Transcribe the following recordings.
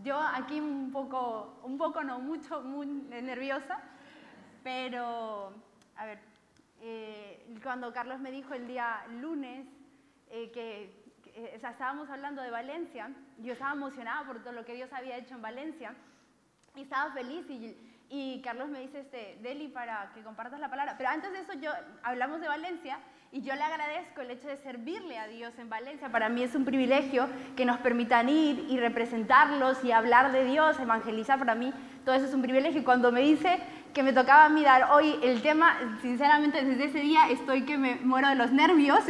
Yo aquí un poco no mucho, muy nerviosa, pero a ver, cuando Carlos me dijo el día lunes o sea, estábamos hablando de Valencia, yo estaba emocionada por todo lo que Dios había hecho en Valencia y estaba feliz y Carlos me dice, Deli, para que compartas la palabra. Pero antes de eso hablamos de Valencia y yo le agradezco el hecho de servirle a Dios en Valencia. Para mí es un privilegio que nos permitan ir y representarlos y hablar de Dios, evangelizar. Para mí todo eso es un privilegio. Y cuando me dice que me tocaba a mí dar hoy el tema, sinceramente desde ese día estoy que me muero de los nervios.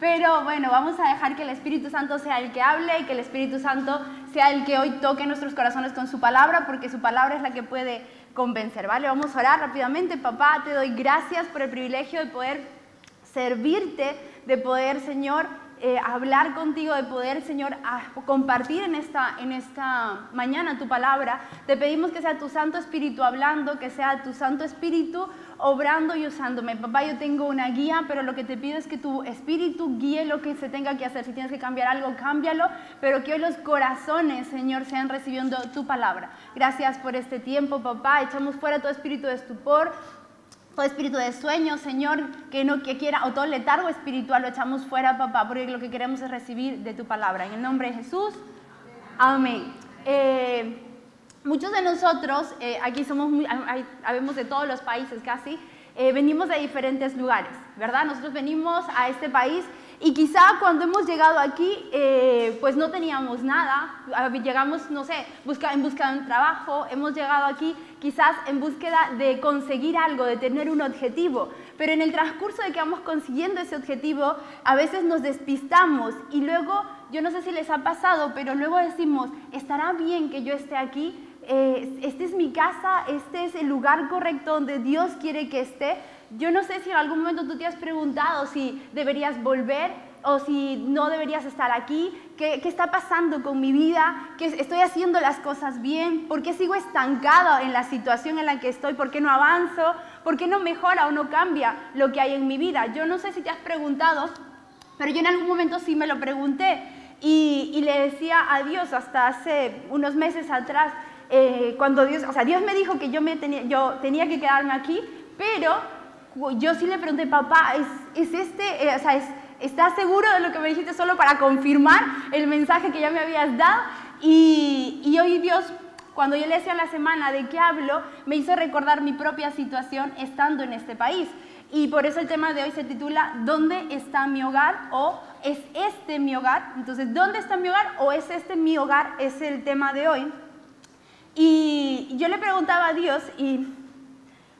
Pero bueno, vamos a dejar que el Espíritu Santo sea el que hable y que el Espíritu Santo sea el que hoy toque nuestros corazones con su palabra, porque su palabra es la que puede convencer, ¿vale? Vamos a orar rápidamente. Papá, te doy gracias por el privilegio de poder servirte, de poder, Señor, hablar contigo, de poder, Señor, compartir en esta mañana tu palabra. Te pedimos que sea tu Santo Espíritu hablando, que sea tu Santo Espíritu obrando y usándome. Papá, yo tengo una guía, pero lo que te pido es que tu Espíritu guíe lo que se tenga que hacer. Si tienes que cambiar algo, cámbialo, pero que hoy los corazones, Señor, sean recibiendo tu palabra. Gracias por este tiempo, papá. Echamos fuera todo espíritu de estupor, todo espíritu de sueño, Señor, que quiera, o todo letargo espiritual, lo echamos fuera, papá, porque lo que queremos es recibir de tu palabra. En el nombre de Jesús, amén. Muchos de nosotros, aquí habemos de todos los países casi, venimos de diferentes lugares, ¿verdad? Nosotros venimos a este país y quizá cuando hemos llegado aquí, pues no teníamos nada, llegamos, no sé, en busca de un trabajo, hemos llegado aquí quizás en búsqueda de conseguir algo, de tener un objetivo, pero en el transcurso de que vamos consiguiendo ese objetivo, a veces nos despistamos y luego, yo no sé si les ha pasado, pero luego decimos, ¿estará bien que yo esté aquí? Esta es mi casa, este es el lugar correcto donde Dios quiere que esté. Yo no sé si en algún momento tú te has preguntado si deberías volver o si no deberías estar aquí. ¿Qué está pasando con mi vida? ¿Estoy haciendo las cosas bien? ¿Por qué sigo estancado en la situación en la que estoy? ¿Por qué no avanzo? ¿Por qué no mejora o no cambia lo que hay en mi vida? Yo no sé si te has preguntado, pero yo en algún momento sí me lo pregunté y le decía a Dios hasta hace unos meses atrás, cuando Dios me dijo que yo tenía que quedarme aquí, pero yo sí le pregunté, papá, ¿estás seguro de lo que me dijiste solo para confirmar el mensaje que ya me habías dado? Y hoy Dios, cuando yo le decía la semana de qué hablo, me hizo recordar mi propia situación estando en este país. Y por eso el tema de hoy se titula ¿Dónde está mi hogar? O ¿es este mi hogar? Entonces, ¿dónde está mi hogar? O ¿es este mi hogar? Es el tema de hoy. Y yo le preguntaba a Dios,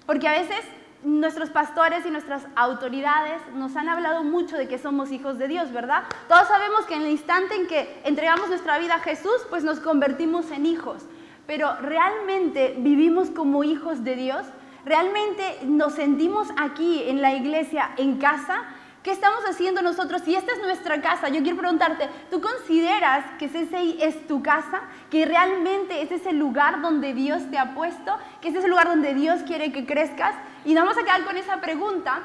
porque a veces nuestros pastores y nuestras autoridades nos han hablado mucho de que somos hijos de Dios, ¿verdad? Todos sabemos que en el instante en que entregamos nuestra vida a Jesús, pues nos convertimos en hijos. Pero ¿realmente vivimos como hijos de Dios? ¿Realmente nos sentimos aquí en la iglesia en casa? ¿Qué estamos haciendo nosotros? Si esta es nuestra casa, yo quiero preguntarte, ¿tú consideras que ese es tu casa? ¿Que realmente ese es el lugar donde Dios te ha puesto? ¿Que ese es el lugar donde Dios quiere que crezcas? Y nos vamos a quedar con esa pregunta,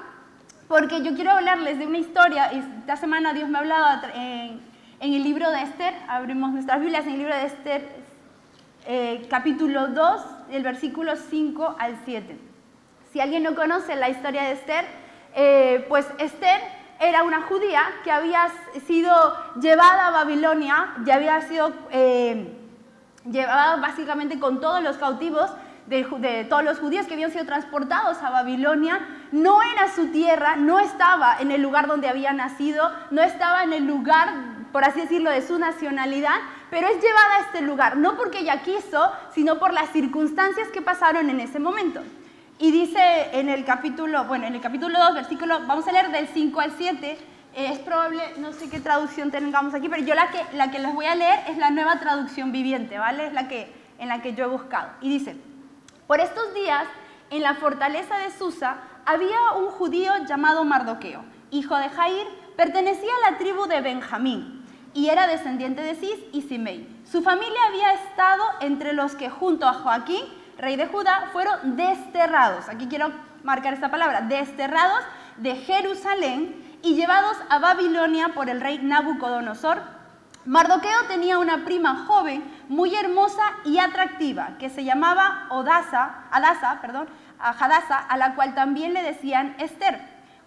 porque yo quiero hablarles de una historia. Esta semana Dios me ha hablado en el libro de Esther. Abrimos nuestras Biblias en el libro de Esther, capítulo 2, del versículo 5 al 7. Si alguien no conoce la historia de Esther, pues Esther era una judía que había sido llevada a Babilonia, ya había sido llevada básicamente con todos los cautivos de todos los judíos que habían sido transportados a Babilonia. No era su tierra, no estaba en el lugar donde había nacido, no estaba en el lugar, por así decirlo, de su nacionalidad, pero es llevada a este lugar, no porque ella quiso, sino por las circunstancias que pasaron en ese momento. Y dice en el capítulo 2, versículo, vamos a leer del 5 al 7, es probable, no sé qué traducción tengamos aquí, pero yo la que les voy a leer es la Nueva Traducción Viviente, ¿vale? Es en la que yo he buscado. Y dice, por estos días, en la fortaleza de Susa, había un judío llamado Mardoqueo, hijo de Jair, pertenecía a la tribu de Benjamín, y era descendiente de Cis y Simei. Su familia había estado entre los que junto a Joaquín, rey de Judá, fueron desterrados, aquí quiero marcar esta palabra, desterrados de Jerusalén y llevados a Babilonia por el rey Nabucodonosor, Mardoqueo tenía una prima joven, muy hermosa y atractiva, que se llamaba Hadasa, a la cual también le decían Esther.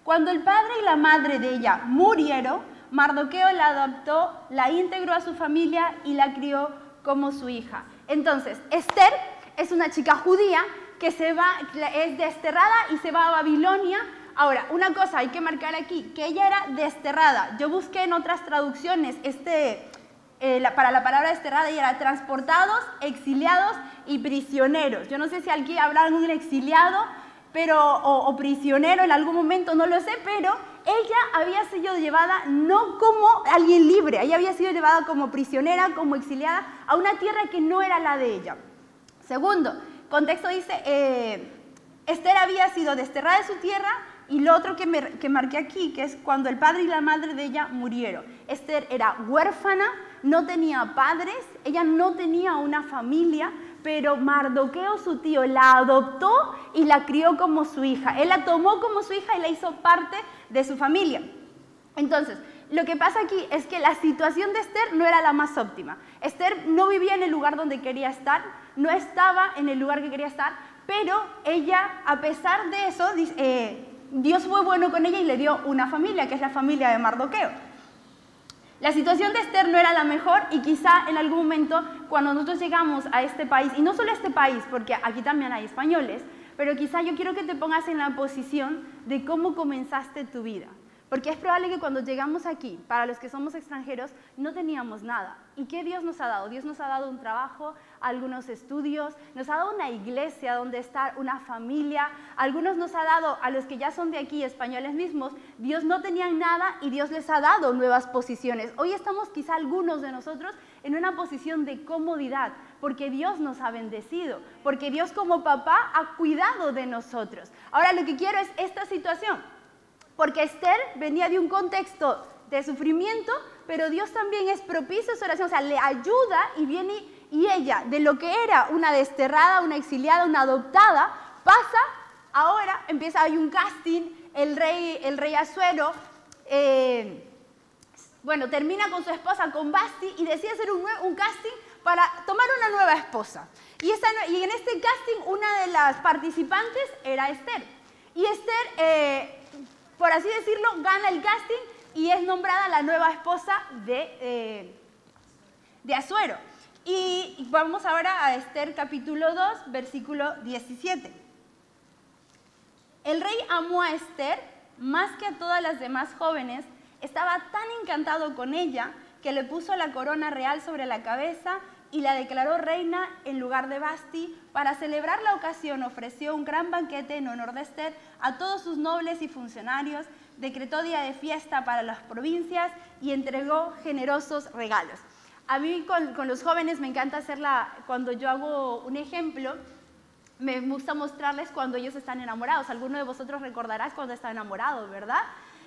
Cuando el padre y la madre de ella murieron, Mardoqueo la adoptó, la integró a su familia y la crió como su hija. Entonces, Esther es una chica judía que es desterrada y se va a Babilonia. Ahora, una cosa hay que marcar aquí, que ella era desterrada. Yo busqué en otras traducciones para la palabra desterrada, ella era transportados, exiliados y prisioneros. Yo no sé si aquí habrá algún exiliado o prisionero en algún momento, no lo sé, pero ella había sido llevada no como alguien libre, ella había sido llevada como prisionera, como exiliada, a una tierra que no era la de ella. Segundo, contexto dice, Esther había sido desterrada de su tierra, y lo otro que marqué aquí, que es cuando el padre y la madre de ella murieron. Esther era huérfana, no tenía padres, ella no tenía una familia, pero Mardoqueo, su tío, la adoptó y la crió como su hija. Él la tomó como su hija y la hizo parte de su familia. Entonces, lo que pasa aquí es que la situación de Esther no era la más óptima. Esther no vivía en el lugar donde quería estar, no estaba en el lugar que quería estar, pero ella, a pesar de eso, Dios fue bueno con ella y le dio una familia, que es la familia de Mardoqueo. La situación de Esther no era la mejor y quizá en algún momento cuando nosotros llegamos a este país, y no solo a este país, porque aquí también hay españoles, pero quizá yo quiero que te pongas en la posición de cómo comenzaste tu vida. Porque es probable que cuando llegamos aquí, para los que somos extranjeros, no teníamos nada. ¿Y qué Dios nos ha dado? Dios nos ha dado un trabajo, algunos estudios, nos ha dado una iglesia donde estar, una familia. Algunos nos ha dado, a los que ya son de aquí, españoles mismos, Dios no tenían nada y Dios les ha dado nuevas posiciones. Hoy estamos quizá algunos de nosotros en una posición de comodidad, porque Dios nos ha bendecido, porque Dios como papá ha cuidado de nosotros. Ahora lo que quiero es esta situación. Porque Esther venía de un contexto de sufrimiento, pero Dios también es propicio a su oración, o sea, le ayuda y viene y ella, de lo que era una desterrada, una exiliada, una adoptada, pasa, ahora hay un casting, el rey Asuero, termina con su esposa, con Vasti, y decide hacer un casting para tomar una nueva esposa. Y en este casting, una de las participantes era Esther. Y Esther, por así decirlo, gana el casting y es nombrada la nueva esposa de Asuero. Y vamos ahora a Esther capítulo 2, versículo 17. El rey amó a Esther más que a todas las demás jóvenes, estaba tan encantado con ella que le puso la corona real sobre la cabeza y la declaró reina en lugar de Vasti. Para celebrar la ocasión ofreció un gran banquete en honor de Esther a todos sus nobles y funcionarios, decretó día de fiesta para las provincias y entregó generosos regalos. A mí con los jóvenes me encanta cuando yo hago un ejemplo, me gusta mostrarles cuando ellos están enamorados. Alguno de vosotros recordarás cuando está enamorado, ¿verdad?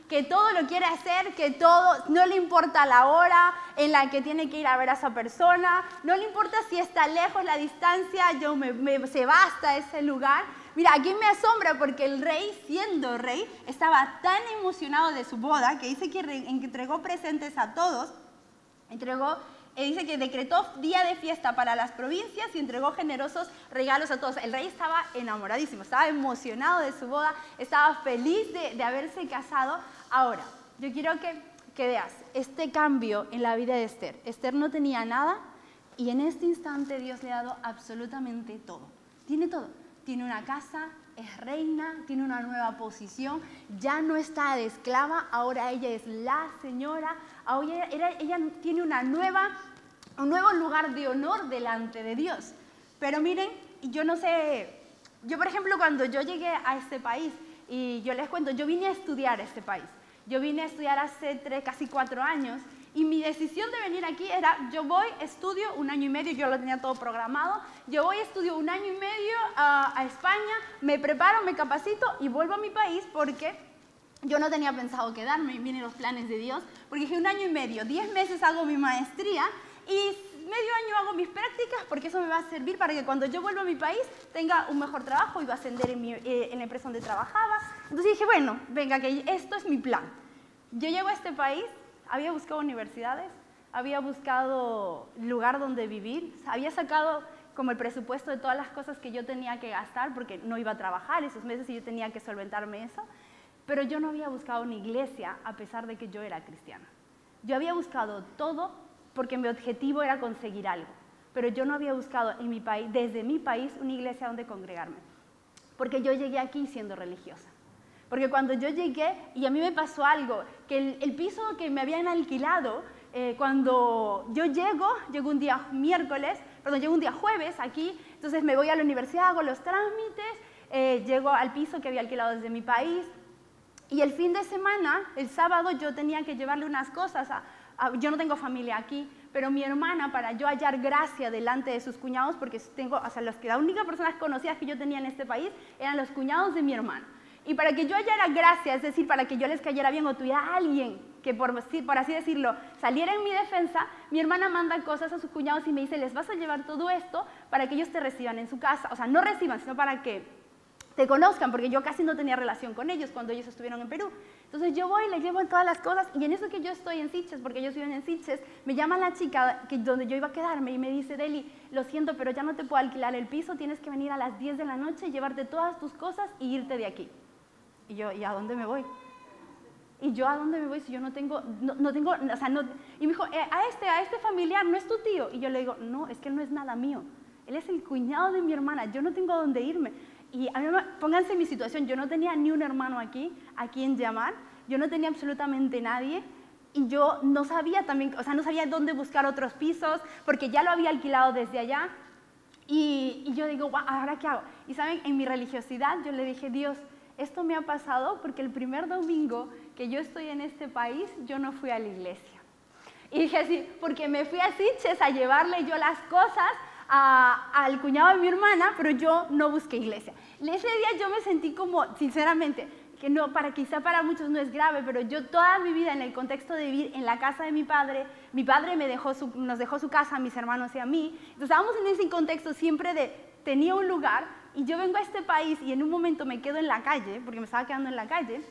Que todo lo quiere hacer, que todo, no le importa la hora en la que tiene que ir a ver a esa persona, no le importa si está lejos la distancia, se va hasta ese lugar. Mira, aquí me asombra porque el rey, siendo rey, estaba tan emocionado de su boda que dice que entregó presentes a todos, dice que decretó día de fiesta para las provincias y entregó generosos regalos a todos. El rey estaba enamoradísimo, estaba emocionado de su boda, estaba feliz de haberse casado. Ahora, yo quiero que veas este cambio en la vida de Esther. Esther no tenía nada y en este instante Dios le ha dado absolutamente todo. Tiene todo. Tiene una casa, es reina, tiene una nueva posición, ya no está de esclava, ahora ella es la señora, ahora ella tiene un nuevo lugar de honor delante de Dios. Pero miren, yo no sé, yo por ejemplo cuando yo llegué a este país, y yo les cuento, yo vine a estudiar a este país, yo vine a estudiar hace casi 4 años, y mi decisión de venir aquí era, yo voy, estudio 1 año y medio, yo lo tenía todo programado, yo voy, estudio 1 año y medio a España, me preparo, me capacito y vuelvo a mi país porque yo no tenía pensado quedarme, vienen los planes de Dios, porque dije 1 año y medio, 10 meses hago mi maestría y medio año hago mis prácticas porque eso me va a servir para que cuando yo vuelva a mi país tenga un mejor trabajo y va a ascender en la empresa donde trabajaba. Entonces dije, bueno, venga, que esto es mi plan. Yo llego a este país, había buscado universidades, había buscado lugar donde vivir, había sacado como el presupuesto de todas las cosas que yo tenía que gastar, porque no iba a trabajar esos meses y yo tenía que solventarme eso, pero yo no había buscado una iglesia a pesar de que yo era cristiana. Yo había buscado todo porque mi objetivo era conseguir algo, pero yo no había buscado en mi país, desde mi país una iglesia donde congregarme, porque yo llegué aquí siendo religiosa. Porque cuando yo llegué, y a mí me pasó algo, que el piso que me habían alquilado, cuando yo llego un día llego un día jueves aquí, entonces me voy a la universidad, hago los trámites, llego al piso que había alquilado desde mi país, y el fin de semana, el sábado, yo tenía que llevarle unas cosas yo no tengo familia aquí, pero mi hermana, para yo hallar gracia delante de sus cuñados, porque la única personas conocidas que yo tenía en este país eran los cuñados de mi hermana. Y para que yo hallara gracia, es decir, para que yo les cayera bien o tuviera alguien que, por así decirlo, saliera en mi defensa, mi hermana manda cosas a sus cuñados y me dice, les vas a llevar todo esto para que ellos te reciban en su casa. O sea, no reciban, sino para que te conozcan, porque yo casi no tenía relación con ellos cuando ellos estuvieron en Perú. Entonces yo voy, les llevo todas las cosas, y en eso que yo estoy en Sitges, porque ellos viven en Sitges, me llama la chica donde yo iba a quedarme y me dice, Deli, lo siento, pero ya no te puedo alquilar el piso, tienes que venir a las 10 de la noche, llevarte todas tus cosas y irte de aquí. Y yo, ¿y a dónde me voy? ¿Y yo a dónde me voy si yo no tengo, o sea, no? Y me dijo, a este familiar, ¿no es tu tío? Y yo le digo, no, es que él no es nada mío. Él es el cuñado de mi hermana, yo no tengo a dónde irme. Y a mí, pónganse en mi situación, yo no tenía ni un hermano aquí en llamar, yo no tenía absolutamente nadie, y yo no sabía también, o sea, no sabía dónde buscar otros pisos, porque ya lo había alquilado desde allá. Y yo digo, wow, ¿ahora qué hago? Y saben, en mi religiosidad yo le dije, Dios, esto me ha pasado porque el primer domingo que yo estoy en este país, yo no fui a la iglesia. Y dije así, porque me fui a Sitges a llevarle yo las cosas al cuñado de mi hermana, pero yo no busqué iglesia. Ese día yo me sentí como, sinceramente, que no, quizá para muchos no es grave, pero yo toda mi vida en el contexto de vivir en la casa de mi padre nos dejó su casa a mis hermanos y a mí, entonces estábamos en ese contexto siempre tenía un lugar. Y yo vengo a este país y en un momento me quedo en la calle, porque me estaba quedando en la calle,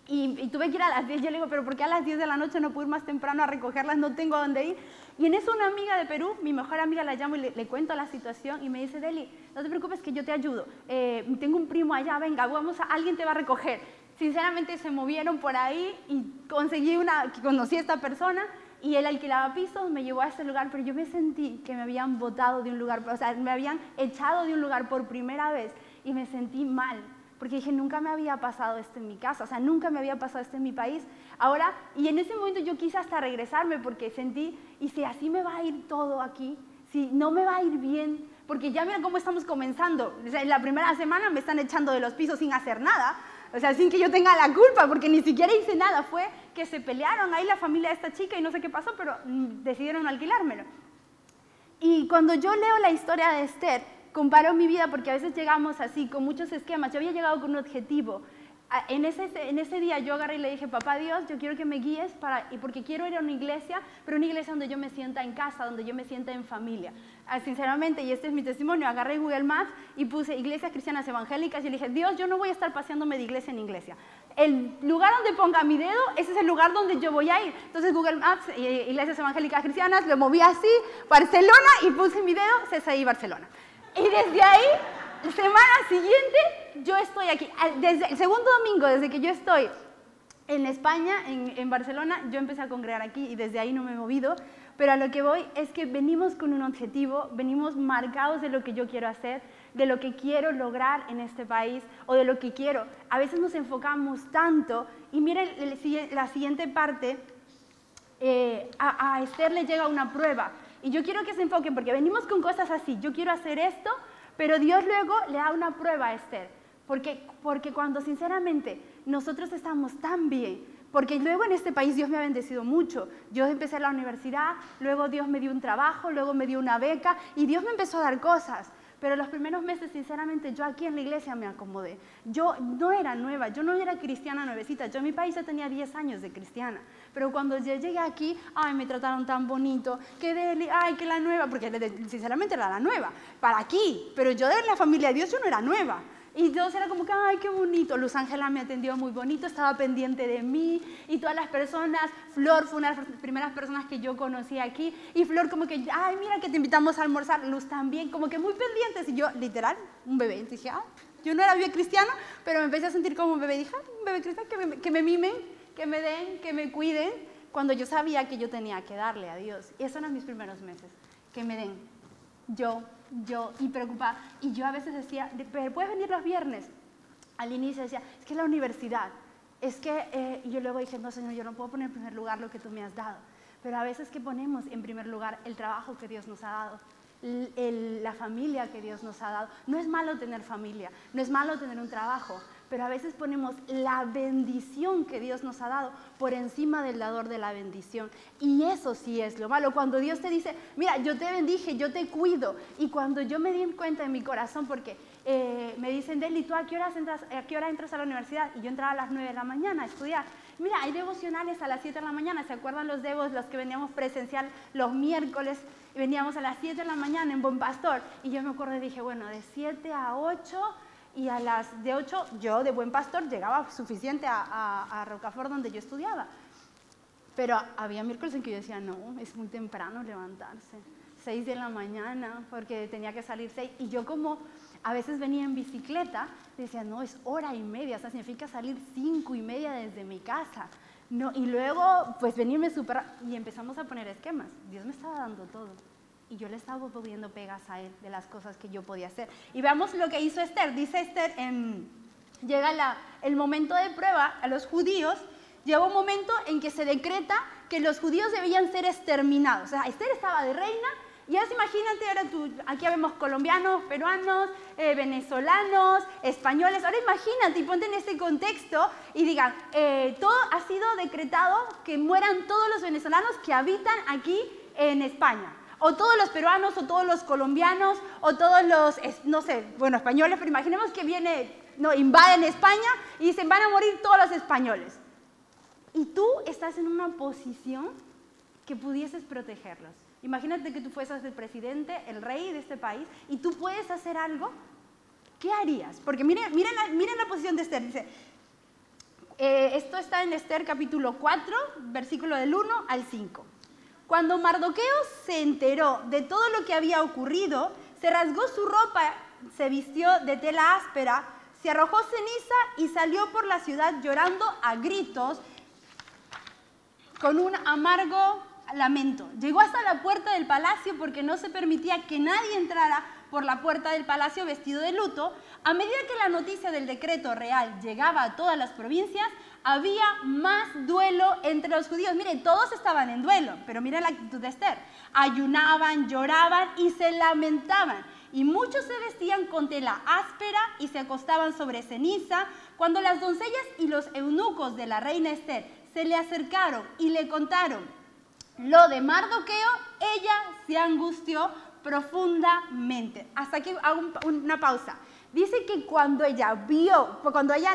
y tuve que ir a las 10. Yo le digo, ¿pero por qué a las 10 de la noche no puedo ir más temprano a recogerlas? No tengo a dónde ir. Y en eso una amiga de Perú, mi mejor amiga, la llamo y le cuento la situación y me dice, Deli, no te preocupes que yo te ayudo. Tengo un primo allá, venga, alguien te va a recoger. Sinceramente se movieron por ahí y conocí a esta persona. Y él alquilaba pisos, me llevó a ese lugar, pero yo me sentí que me habían botado de un lugar, o sea, me habían echado de un lugar por primera vez y me sentí mal, porque dije, nunca me había pasado esto en mi casa, o sea, nunca me había pasado esto en mi país. Ahora, y en ese momento yo quise hasta regresarme porque sentí, y si así me va a ir todo aquí, si no me va a ir bien, porque ya mira cómo estamos comenzando, o sea, en la primera semana me están echando de los pisos sin hacer nada, o sea, sin que yo tenga la culpa, porque ni siquiera hice nada, fue que se pelearon ahí la familia de esta chica y no sé qué pasó, pero decidieron alquilármelo. Y cuando yo leo la historia de Esther, comparo mi vida, porque a veces llegamos así, con muchos esquemas, yo había llegado con un objetivo. En ese día yo agarré y le dije, papá Dios, yo quiero que me guíes porque quiero ir a una iglesia, pero una iglesia donde yo me sienta en casa, donde yo me sienta en familia. Sinceramente, y este es mi testimonio, agarré Google Maps y puse iglesias cristianas evangélicas y le dije, Dios, yo no voy a estar paseándome de iglesia en iglesia. El lugar donde ponga mi dedo, ese es el lugar donde yo voy a ir. Entonces Google Maps, iglesias evangélicas cristianas, lo moví así, Barcelona, y puse mi dedo, CCI Barcelona. Y desde ahí, la semana siguiente, yo estoy aquí. Desde el segundo domingo, desde que yo estoy en España, en Barcelona, yo empecé a congregar aquí y desde ahí no me he movido. Pero a lo que voy es que venimos con un objetivo, venimos marcados de lo que yo quiero hacer, de lo que quiero lograr en este país o de lo que quiero. A veces nos enfocamos tanto y miren la siguiente parte, a Esther le llega una prueba. Y yo quiero que se enfoquen porque venimos con cosas así, yo quiero hacer esto, pero Dios luego le da una prueba a Esther, porque cuando sinceramente nosotros estamos tan bien, porque luego en este país Dios me ha bendecido mucho, yo empecé la universidad, luego Dios me dio un trabajo, luego me dio una beca y Dios me empezó a dar cosas, pero los primeros meses sinceramente yo aquí en la iglesia me acomodé, yo no era nueva, yo no era cristiana nuevecita, yo en mi país ya tenía 10 años de cristiana, pero cuando yo llegué aquí, ay, me trataron tan bonito, ay, que la nueva, porque sinceramente era la nueva, para aquí, pero yo de la familia de Dios yo no era nueva. Y todos era como que, ay, qué bonito. Luz Ángela me atendió muy bonito, estaba pendiente de mí. Y todas las personas, Flor fue una de las primeras personas que yo conocí aquí. Y Flor como que, ay, mira que te invitamos a almorzar. Luz también, como que muy pendientes. Y yo, literal, un bebé. Entonces dije, yo no era bebé cristiana, pero me empecé a sentir como un bebé. Dije, un bebé cristiano, que me mimen, que me den, que me cuiden. Cuando yo sabía que yo tenía que darle a Dios. Y esos eran mis primeros meses, que me den. Yo, y preocupada. Y yo a veces decía, pero ¿puedes venir los viernes? Al inicio decía, es que la universidad, es que, y yo luego dije, no, Señor, yo no puedo poner en primer lugar lo que tú me has dado. Pero a veces que ponemos en primer lugar el trabajo que Dios nos ha dado, la familia que Dios nos ha dado. No es malo tener familia, no es malo tener un trabajo, pero a veces ponemos la bendición que Dios nos ha dado por encima del dador de la bendición. Y eso sí es lo malo. Cuando Dios te dice, mira, yo te bendije, yo te cuido. Y cuando yo me di cuenta en mi corazón, porque me dicen, Deli, ¿tú a qué hora entras a la universidad? Y yo entraba a las 9 de la mañana a estudiar. Mira, hay devocionales a las 7 de la mañana. ¿Se acuerdan los devos, los que veníamos presencial los miércoles? Y veníamos a las 7 de la mañana en Buen Pastor. Y yo me acuerdo y dije, bueno, de 7 a 8... Y a las de 8, yo de Buen Pastor llegaba suficiente a Rocafort, donde yo estudiaba. Pero había miércoles en que yo decía, no, es muy temprano levantarse. 6 de la mañana, porque tenía que salir 6. Y yo como a veces venía en bicicleta, decía, no, es hora y media, o sea, significa salir 5:30 desde mi casa. No, y luego, pues venirme súper... Y empezamos a poner esquemas. Dios me estaba dando todo. Y yo le estaba poniendo pegas a él de las cosas que yo podía hacer. Y veamos lo que hizo Esther. Dice Esther, llega el momento de prueba a los judíos, llega un momento en que se decreta que los judíos debían ser exterminados. O sea, Esther estaba de reina, y ahora imagínate, aquí vemos colombianos, peruanos, venezolanos, españoles. Ahora imagínate y ponte en este contexto y digan, todo ha sido decretado que mueran todos los venezolanos que habitan aquí en España. O todos los peruanos, o todos los colombianos, o todos los, no sé, bueno, españoles, pero imaginemos que invaden España y dicen, van a morir todos los españoles. Y tú estás en una posición que pudieses protegerlos. Imagínate que tú fueses el presidente, el rey de este país, y tú puedes hacer algo. ¿Qué harías? Porque miren la posición de Esther. Dice, esto está en Esther capítulo 4, versículo del 1 al 5. Cuando Mardoqueo se enteró de todo lo que había ocurrido, se rasgó su ropa, se vistió de tela áspera, se arrojó ceniza y salió por la ciudad llorando a gritos con un amargo lamento. Llegó hasta la puerta del palacio porque no se permitía que nadie entrara por la puerta del palacio vestido de luto. A medida que la noticia del decreto real llegaba a todas las provincias, había más duelo entre los judíos. Miren, todos estaban en duelo, pero miren la actitud de Esther. Ayunaban, lloraban y se lamentaban. Y muchos se vestían con tela áspera y se acostaban sobre ceniza. Cuando las doncellas y los eunucos de la reina Esther se le acercaron y le contaron lo de Mardoqueo, ella se angustió profundamente. Hasta aquí hago una pausa. Dice que cuando ella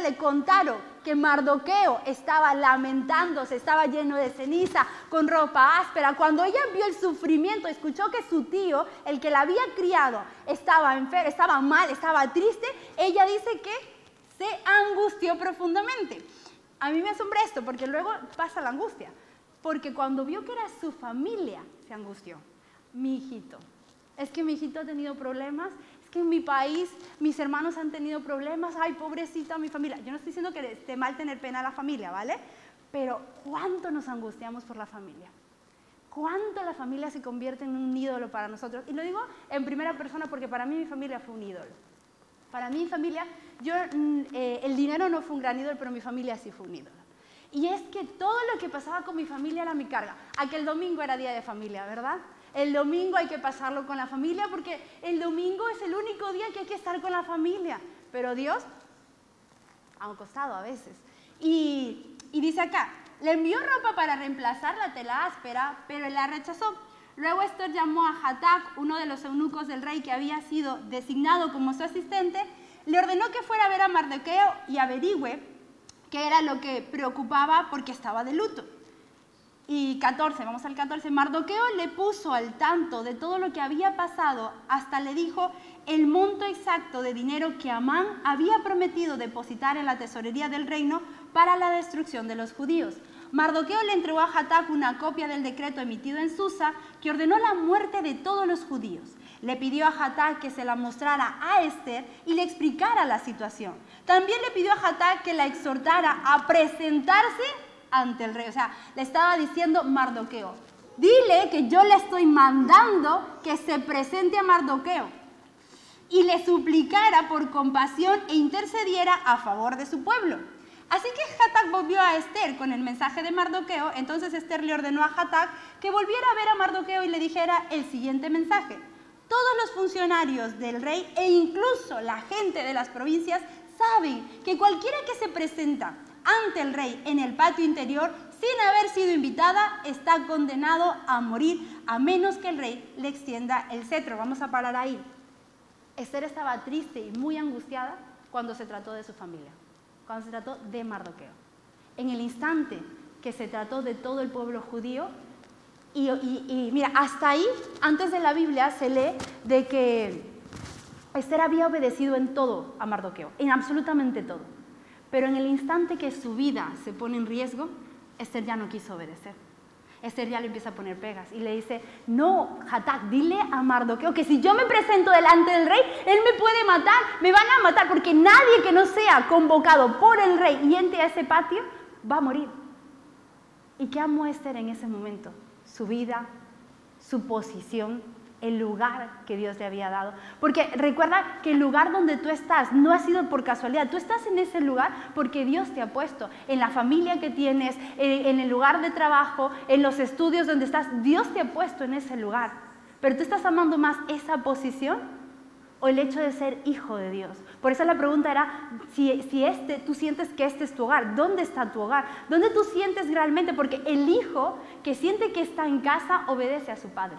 le contaron que Mardoqueo estaba lamentándose, estaba lleno de ceniza, con ropa áspera, cuando ella vio el sufrimiento, escuchó que su tío, el que la había criado, estaba enfermo, estaba mal, estaba triste, ella dice que se angustió profundamente. A mí me asombra esto, porque luego pasa la angustia, porque cuando vio que era su familia, se angustió. Mi hijito, es que mi hijito ha tenido problemas, que en mi país mis hermanos han tenido problemas, ay, pobrecita mi familia. Yo no estoy diciendo que esté mal tener pena a la familia, ¿vale? Pero ¿cuánto nos angustiamos por la familia? ¿Cuánto la familia se convierte en un ídolo para nosotros? Y lo digo en primera persona porque para mí mi familia fue un ídolo. Para mí mi familia, el dinero no fue un gran ídolo, pero mi familia sí fue un ídolo. Y es que todo lo que pasaba con mi familia era mi carga. Aquel domingo era día de familia, ¿verdad? El domingo hay que pasarlo con la familia porque el domingo es el único día que hay que estar con la familia. Pero Dios a un costado a veces. Y dice acá, le envió ropa para reemplazar la tela áspera, pero él la rechazó. Luego Esther llamó a Hatac, uno de los eunucos del rey que había sido designado como su asistente, le ordenó que fuera a ver a Mardoqueo y averigüe qué era lo que preocupaba porque estaba de luto. y 14, vamos al 14, Mardoqueo le puso al tanto de todo lo que había pasado, hasta le dijo el monto exacto de dinero que Amán había prometido depositar en la tesorería del reino para la destrucción de los judíos. Mardoqueo le entregó a Hatac una copia del decreto emitido en Susa que ordenó la muerte de todos los judíos. Le pidió a Hatac que se la mostrara a Esther y le explicara la situación. También le pidió a Hatac que la exhortara a presentarse ante el rey. O sea, le estaba diciendo Mardoqueo, dile que yo le estoy mandando que se presente a Mardoqueo y le suplicara por compasión e intercediera a favor de su pueblo. Así que Hatac volvió a Esther con el mensaje de Mardoqueo. Entonces Esther le ordenó a Hatac que volviera a ver a Mardoqueo y le dijera el siguiente mensaje. Todos los funcionarios del rey e incluso la gente de las provincias saben que cualquiera que se presenta ante el rey en el patio interior sin haber sido invitada está condenado a morir a menos que el rey le extienda el cetro. Vamos a parar ahí. Esther estaba triste y muy angustiada cuando se trató de su familia, cuando se trató de Mardoqueo. En el instante que se trató de todo el pueblo judío, y mira, hasta ahí, antes de la Biblia se lee de que Esther había obedecido en todo a Mardoqueo, en absolutamente todo. Pero en el instante que su vida se pone en riesgo, Esther ya no quiso obedecer. Esther ya le empieza a poner pegas y le dice, no, Hatac, dile a Mardoqueo que si yo me presento delante del rey, él me puede matar, me van a matar, porque nadie que no sea convocado por el rey y entre a ese patio va a morir. ¿Y qué amó Esther en ese momento? Su vida, su posición, el lugar que Dios le había dado. Porque recuerda que el lugar donde tú estás no ha sido por casualidad. Tú estás en ese lugar porque Dios te ha puesto. En la familia que tienes, en el lugar de trabajo, en los estudios donde estás, Dios te ha puesto en ese lugar. Pero tú estás amando más esa posición o el hecho de ser hijo de Dios. Por eso la pregunta era, si tú sientes que este es tu hogar, ¿dónde está tu hogar? ¿Dónde tú sientes realmente? Porque el hijo que siente que está en casa obedece a su padre.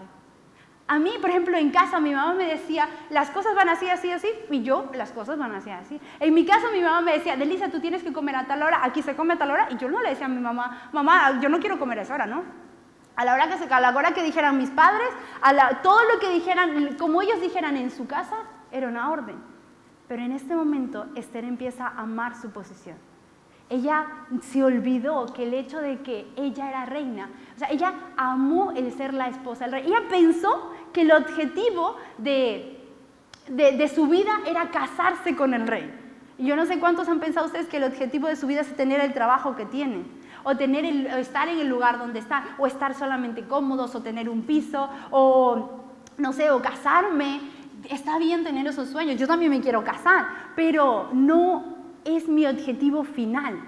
A mí, por ejemplo, en casa mi mamá me decía, las cosas van así, así, así, y yo, las cosas van así, así. En mi caso mi mamá me decía, Delisa, tú tienes que comer a tal hora, aquí se come a tal hora, y yo no le decía a mi mamá, mamá, yo no quiero comer a esa hora, ¿no? A la hora que dijeran mis padres, todo lo que dijeran, como ellos dijeran en su casa, era una orden. Pero en este momento Esther empieza a amar su posición. Ella se olvidó que el hecho de que ella era reina, o sea, ella amó el ser la esposa del rey. Ella pensó que el objetivo de su vida era casarse con el rey. Y yo no sé cuántos han pensado ustedes que el objetivo de su vida es tener el trabajo que tienen, o estar en el lugar donde están, o estar solamente cómodos, o tener un piso, o no sé, o casarme. Está bien tener esos sueños, yo también me quiero casar, pero no es mi objetivo final.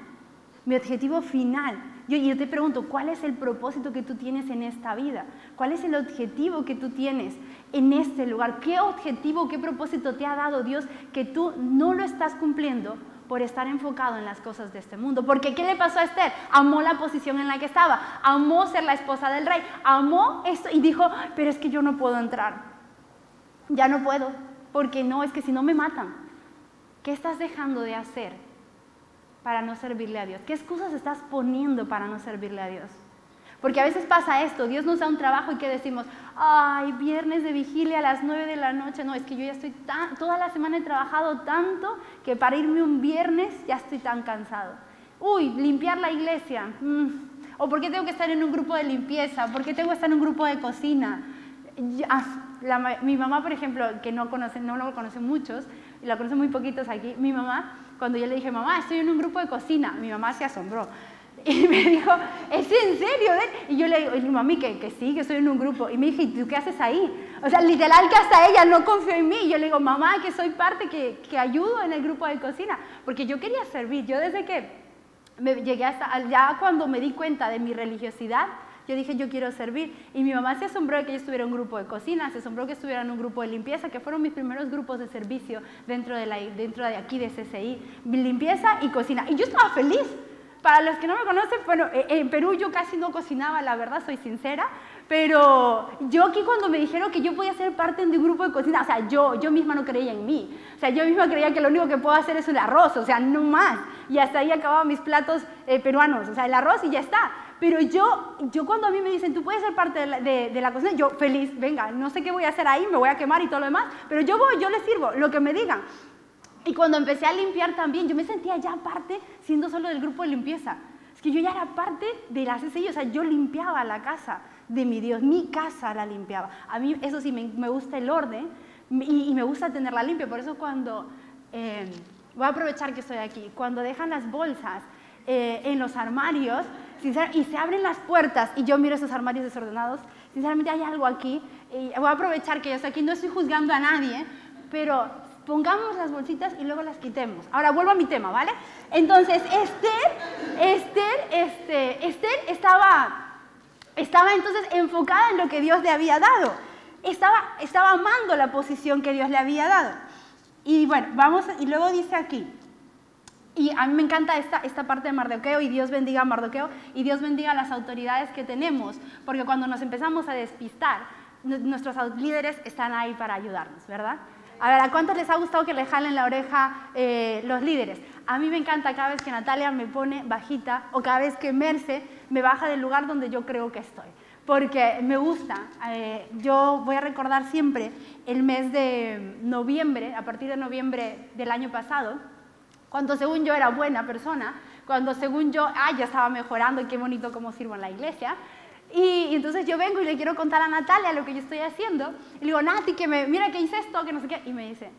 Mi objetivo final. Yo te pregunto, ¿cuál es el propósito que tú tienes en esta vida? ¿Cuál es el objetivo que tú tienes en este lugar? ¿Qué objetivo, qué propósito te ha dado Dios que tú no lo estás cumpliendo por estar enfocado en las cosas de este mundo? Porque ¿qué le pasó a Esther? Amó la posición en la que estaba, amó ser la esposa del rey, amó esto y dijo, pero es que yo no puedo entrar. Ya no puedo, porque no, es que si no me matan. ¿Qué estás dejando de hacer para no servirle a Dios? ¿Qué excusas estás poniendo para no servirle a Dios? Porque a veces pasa esto, Dios nos da un trabajo y ¿qué decimos? Ay, viernes de vigilia a las 9 de la noche. No, es que yo ya estoy toda la semana he trabajado tanto que para irme un viernes ya estoy tan cansado. Uy, limpiar la iglesia. ¿O por qué tengo que estar en un grupo de limpieza? ¿Por qué tengo que estar en un grupo de cocina? Mi mamá, por ejemplo, que no lo conocen muchos, y la conocen muy poquitos aquí, mi mamá, cuando yo le dije, mamá, estoy en un grupo de cocina, mi mamá se asombró. Y me dijo, ¿es en serio? Y yo le digo, mami, que sí, que estoy en un grupo. Y me dije, ¿y tú qué haces ahí? O sea, literal que hasta ella no confió en mí. Y yo le digo, mamá, que soy parte, que ayudo en el grupo de cocina. Porque yo quería servir. Yo desde que llegué ya cuando me di cuenta de mi religiosidad, yo dije, yo quiero servir. Y mi mamá se asombró de que yo estuviera en un grupo de cocina, se asombró que estuviera en un grupo de limpieza, que fueron mis primeros grupos de servicio dentro de aquí de CCI, limpieza y cocina. Y yo estaba feliz. Para los que no me conocen, bueno, en Perú yo casi no cocinaba, la verdad, soy sincera, pero yo aquí cuando me dijeron que yo podía ser parte de un grupo de cocina, o sea, yo misma no creía en mí. O sea, yo misma creía que lo único que puedo hacer es el arroz, o sea, no más. Y hasta ahí acababa mis platos peruanos, o sea, el arroz y ya está. pero yo cuando a mí me dicen, tú puedes ser parte de la cocina, yo feliz, venga, no sé qué voy a hacer ahí, me voy a quemar y todo lo demás, pero yo voy, yo les sirvo, lo que me digan. Y cuando empecé a limpiar también, yo me sentía ya parte, siendo solo del grupo de limpieza. Es que yo ya era parte de la CCI, o sea, yo limpiaba la casa de mi Dios, mi casa la limpiaba. A mí, eso sí, me gusta el orden y me gusta tenerla limpia, por eso cuando... voy a aprovechar que estoy aquí. Cuando dejan las bolsas en los armarios y se abren las puertas y yo miro esos armarios desordenados, sinceramente hay algo aquí. Y voy a aprovechar que yo estoy aquí, no estoy juzgando a nadie, pero pongamos las bolsitas y luego las quitemos. Ahora vuelvo a mi tema, ¿vale? Entonces, Esther estaba entonces enfocada en lo que Dios le había dado. Estaba amando la posición que Dios le había dado. Y bueno, y luego dice aquí, y a mí me encanta esta parte de Mardoqueo, y Dios bendiga a Mardoqueo, y Dios bendiga a las autoridades que tenemos, porque cuando nos empezamos a despistar, nuestros líderes están ahí para ayudarnos, ¿verdad? A ver, ¿a cuántos les ha gustado que le jalen la oreja los líderes? A mí me encanta cada vez que Natalia me pone bajita, o cada vez que Merce me baja del lugar donde yo creo que estoy. Porque me gusta, yo voy a recordar siempre el mes de noviembre, a partir de noviembre del año pasado, cuando según yo era buena persona, cuando según yo, ya estaba mejorando y qué bonito cómo sirvo en la iglesia, y entonces yo vengo y le quiero contar a Natalia lo que yo estoy haciendo, y le digo, Nati, mira que hice esto, que no sé qué, y me dice,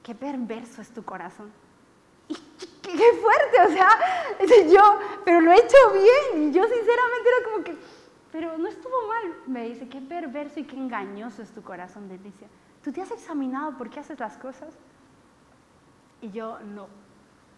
qué perverso es tu corazón. Y qué fuerte, o sea, pero lo he hecho bien, y yo sinceramente era como que... Pero no estuvo mal. Me dice, qué perverso y qué engañoso es tu corazón, Delicia. ¿Tú te has examinado por qué haces las cosas? Y yo, no.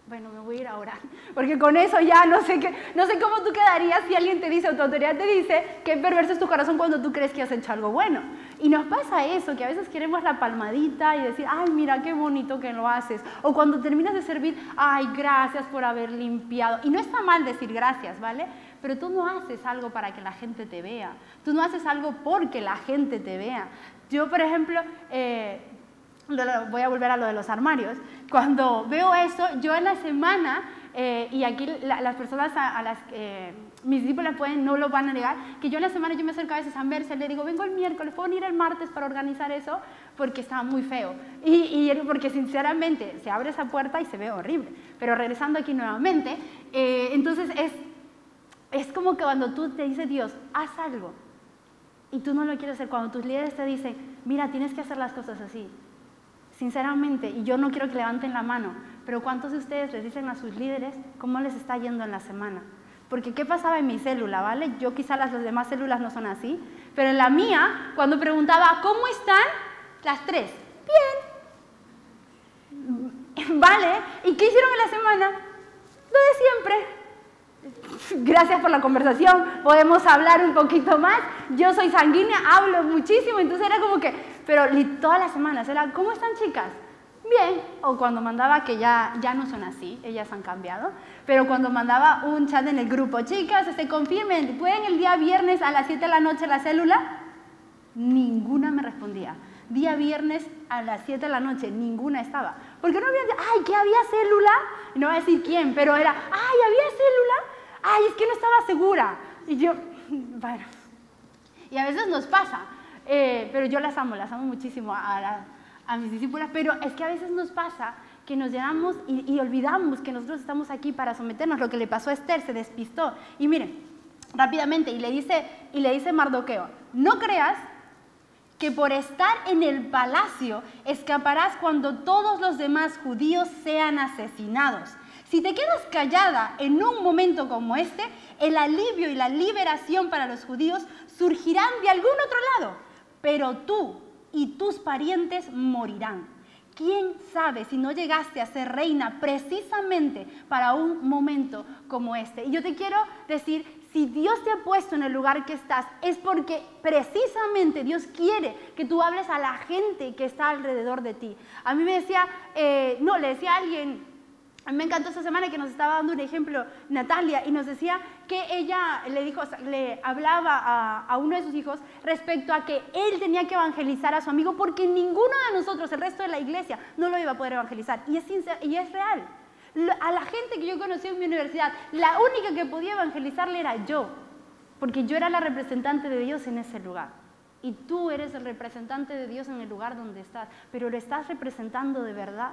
Bueno, me voy a ir a orar, porque con eso ya no sé cómo tú quedarías si alguien te dice, o tu autoridad te dice, qué perverso es tu corazón cuando tú crees que has hecho algo bueno. Y nos pasa eso, que a veces queremos la palmadita y decir, ay, mira qué bonito que lo haces. O cuando terminas de servir, ay, gracias por haber limpiado. Y no está mal decir gracias, ¿vale? Pero tú no haces algo para que la gente te vea. Tú no haces algo porque la gente te vea. Yo, por ejemplo, voy a volver a lo de los armarios. Cuando veo eso, yo en la semana, y aquí las personas a las que mis discípulos no lo van a negar, que yo en la semana yo me acerco a veces a Merce, le digo, vengo el miércoles, ¿puedo venir el martes para organizar eso? Porque estaba muy feo. Y porque sinceramente se abre esa puerta y se ve horrible. Pero regresando aquí nuevamente, entonces es como que cuando tú te dice Dios, haz algo, y tú no lo quieres hacer, cuando tus líderes te dicen, mira, tienes que hacer las cosas así. Sinceramente, y yo no quiero que levanten la mano, pero ¿cuántos de ustedes les dicen a sus líderes cómo les está yendo en la semana? Porque ¿qué pasaba en mi célula, vale? Yo quizá las demás células no son así, pero en la mía, cuando preguntaba, ¿cómo están? Las tres, bien. Vale, ¿y qué hicieron en la semana? Lo de siempre. Gracias por la conversación, podemos hablar un poquito más. Yo soy sanguínea, hablo muchísimo, entonces era como que, pero todas las semanas era, ¿cómo están chicas? Bien. O cuando mandaba, que ya no son así, ellas han cambiado, pero cuando mandaba un chat en el grupo, chicas, confirmen, ¿pueden el día viernes a las 7 de la noche la célula? Ninguna me respondía. Día viernes a las 7 de la noche, ninguna estaba. Porque no había, ay, ¿qué había célula? Y no voy a decir quién, pero era, ay, ¿había célula? Ay, es que no estaba segura. Y yo, bueno, y a veces nos pasa, pero yo las amo muchísimo a mis discípulas, pero es que a veces nos pasa que nos llenamos y olvidamos que nosotros estamos aquí para someternos. Lo que le pasó a Esther, se despistó. Y miren, rápidamente, y le dice Mardoqueo, no creas que por estar en el palacio escaparás cuando todos los demás judíos sean asesinados. Si te quedas callada en un momento como este, el alivio y la liberación para los judíos surgirán de algún otro lado, pero tú y tus parientes morirán. ¿Quién sabe si no llegaste a ser reina precisamente para un momento como este? Y yo te quiero decir, si Dios te ha puesto en el lugar que estás, es porque precisamente Dios quiere que tú hables a la gente que está alrededor de ti. A mí me decía, le decía a alguien, a mí me encantó esta semana que nos estaba dando un ejemplo Natalia, y nos decía que ella le hablaba a uno de sus hijos respecto a que él tenía que evangelizar a su amigo porque ninguno de nosotros, el resto de la iglesia, no lo iba a poder evangelizar. Y es real. A la gente que yo conocí en mi universidad, la única que podía evangelizarle era yo. porque yo era la representante de Dios en ese lugar. Y tú eres el representante de Dios en el lugar donde estás, pero ¿lo estás representando de verdad?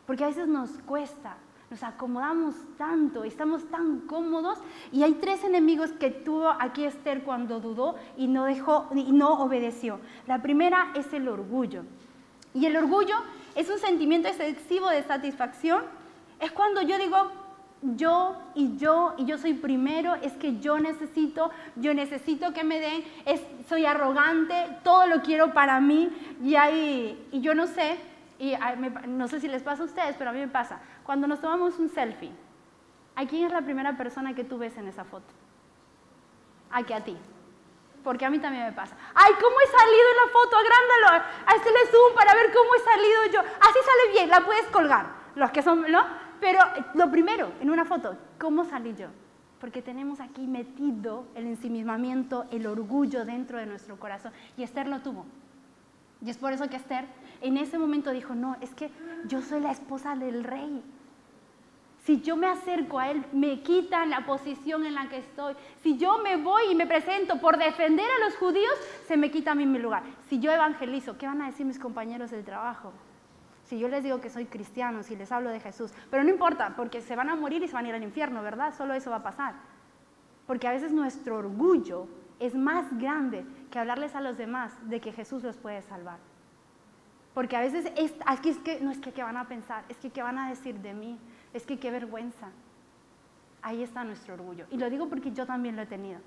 Porque a veces nos cuesta, nos acomodamos tanto, estamos tan cómodos, y hay 3 enemigos que tuvo aquí Esther cuando dudó y no obedeció. La primera es el orgullo. Y el orgullo es un sentimiento excesivo de satisfacción. Es cuando yo digo, yo soy primero, es que yo necesito que me den, soy arrogante, todo lo quiero para mí, y yo no sé, no sé si les pasa a ustedes, pero a mí me pasa, cuando nos tomamos un selfie, ¿a quién es la primera persona que tú ves en esa foto? ¿A ti? Porque a mí también me pasa. ¡Ay, cómo he salido en la foto! ¡Agrándalo! Hazle zoom para ver cómo he salido yo. Así sale bien, la puedes colgar. Los que son, ¿no? Pero lo primero, en una foto, ¿cómo salí yo? Porque tenemos aquí metido el ensimismamiento, el orgullo dentro de nuestro corazón. Y Esther lo tuvo. Y es por eso que Esther en ese momento dijo, no, es que yo soy la esposa del rey. Si yo me acerco a él, me quitan la posición en la que estoy. Si yo me voy y me presento por defender a los judíos, se me quita a mí mi lugar. Si yo evangelizo, ¿qué van a decir mis compañeros del trabajo? Si yo les digo que soy cristiano, si les hablo de Jesús, pero no importa, porque se van a morir y se van a ir al infierno, ¿verdad? Solo eso va a pasar. Porque a veces nuestro orgullo es más grande que hablarles a los demás de que Jesús los puede salvar. Porque a veces aquí es que, no es que qué van a pensar, es que qué van a decir de mí, es que qué vergüenza. Ahí está nuestro orgullo. Y lo digo porque yo también lo he tenido.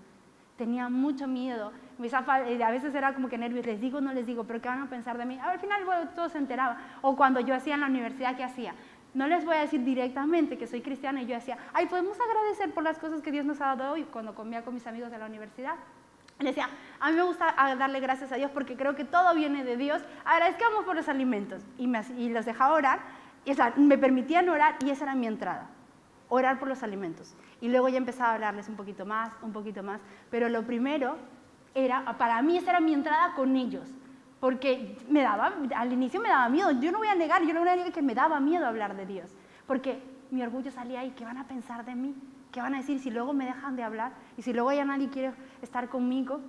Tenía mucho miedo, a veces era como que nervios, les digo, no les digo, pero ¿qué van a pensar de mí? Al final bueno, todo se enteraba. O cuando yo hacía en la universidad, ¿qué hacía? No les voy a decir directamente que soy cristiana, y yo decía, ay, podemos agradecer por las cosas que Dios nos ha dado hoy, cuando comía con mis amigos de la universidad. Les decía, a mí me gusta darle gracias a Dios porque creo que todo viene de Dios, agradezcamos por los alimentos. Y los dejaba orar, me permitían orar, y esa era mi entrada, orar por los alimentos. Y luego ya empezaba a hablarles un poquito más, pero lo primero era, para mí esa era mi entrada con ellos, porque al inicio me daba miedo, yo no voy a negar que me daba miedo hablar de Dios, porque mi orgullo salía ahí, ¿qué van a pensar de mí? ¿Qué van a decir si luego me dejan de hablar? Y si luego ya nadie quiere estar conmigo,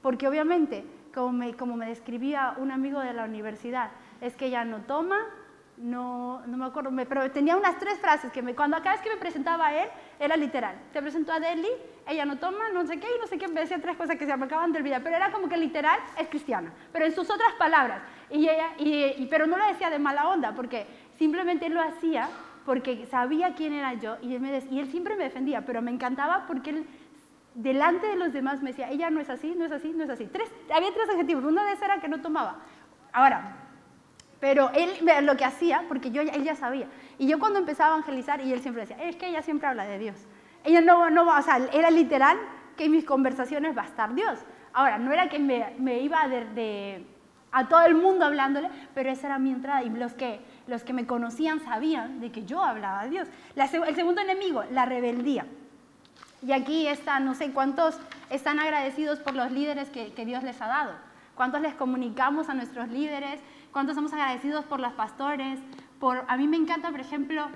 porque obviamente, como me describía un amigo de la universidad, es que ella no toma, no me acuerdo, pero tenía unas 3 frases que cada vez que me presentaba a él, era literal. Se presentó a Deli, ella no toma, no sé qué, y no sé qué, me decía 3 cosas que se me acaban de olvidar, pero era como que literal es cristiana, pero en sus otras palabras. Pero no lo decía de mala onda, porque simplemente él lo hacía porque sabía quién era yo, y él siempre me defendía, pero me encantaba porque él, delante de los demás, me decía, ella no es así, no es así, no es así. Había 3 adjetivos, uno de esos era que no tomaba. Ahora, pero él lo que hacía, porque él ya sabía. Y yo cuando empezaba a evangelizar, y él siempre decía, es que ella siempre habla de Dios. Ella no va, o sea, era literal que en mis conversaciones va a estar Dios. Ahora, no era que me iba a todo el mundo hablándole, pero esa era mi entrada, y los que me conocían sabían de que yo hablaba de Dios. El segundo enemigo, la rebeldía. Y aquí no sé cuántos están agradecidos por los líderes que Dios les ha dado. ¿Cuántos les comunicamos a nuestros líderes? ¿Cuántos somos agradecidos por los pastores? A mí me encanta, por ejemplo,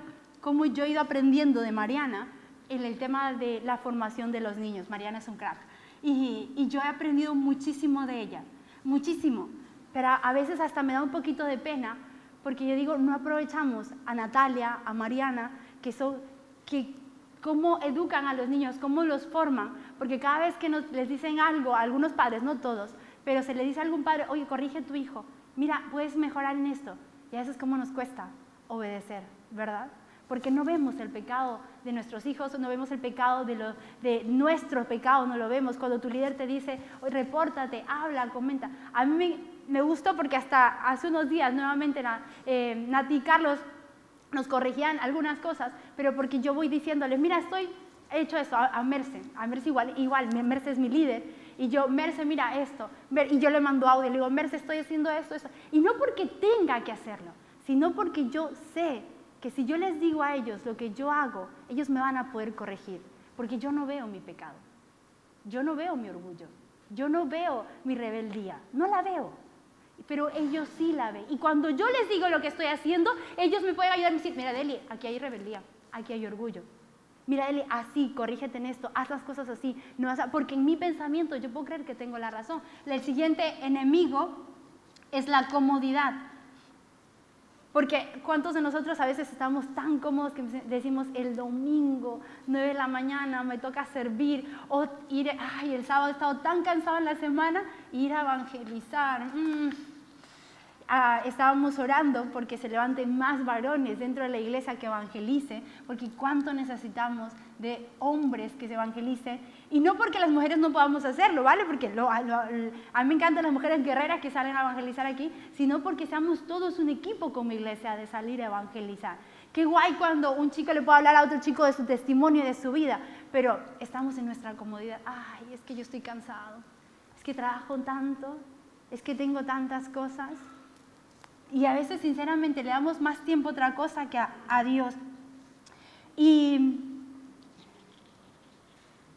cómo yo he ido aprendiendo de Mariana en el tema de la formación de los niños. Mariana es un crack. Y yo he aprendido muchísimo de ella, muchísimo. Pero a veces hasta me da un poquito de pena, porque yo digo, no aprovechamos a Natalia, a Mariana, que cómo educan a los niños, cómo los forman, porque cada vez que les dicen algo, a algunos padres, no todos, pero se le dice a algún padre, oye, corrige a tu hijo, mira, puedes mejorar en esto, y a veces cómo nos cuesta obedecer, ¿verdad? Porque no vemos el pecado de nuestros hijos, no vemos el pecado de nuestro pecado, no lo vemos. Cuando tu líder te dice, repórtate, habla, comenta. A mí me gustó porque hasta hace unos días nuevamente Nati y Carlos nos corregían algunas cosas, pero porque yo voy diciéndoles, mira, he hecho esto a Merce igual, Merce es mi líder, y yo, Merce, mira esto, y yo le mando audio, le digo, Merce, estoy haciendo esto, y no porque tenga que hacerlo, sino porque yo sé que si yo les digo a ellos lo que yo hago, ellos me van a poder corregir, porque yo no veo mi pecado, yo no veo mi orgullo, yo no veo mi rebeldía, no la veo, pero ellos sí la ven. Y cuando yo les digo lo que estoy haciendo, ellos me pueden ayudar y decir, mira, Deli, aquí hay rebeldía, aquí hay orgullo. Mira, Eli, así, corrígete en esto, haz las cosas así. No porque en mi pensamiento yo puedo creer que tengo la razón. El siguiente enemigo es la comodidad. Porque ¿cuántos de nosotros a veces estamos tan cómodos que decimos el domingo, 9 de la mañana, me toca servir, o ir, ay, el sábado he estado tan cansado en la semana, ir a evangelizar. Estábamos orando porque se levanten más varones dentro de la iglesia que evangelicen, porque cuánto necesitamos de hombres que se evangelicen, y no porque las mujeres no podamos hacerlo, ¿vale? Porque a mí me encantan las mujeres guerreras que salen a evangelizar aquí, sino porque seamos todos un equipo como iglesia de salir a evangelizar. Qué guay cuando un chico le puede hablar a otro chico de su testimonio y de su vida, pero estamos en nuestra comodidad. Ay, es que yo estoy cansado, es que trabajo tanto, es que tengo tantas cosas. Y a veces, sinceramente, le damos más tiempo a otra cosa que a Dios. Y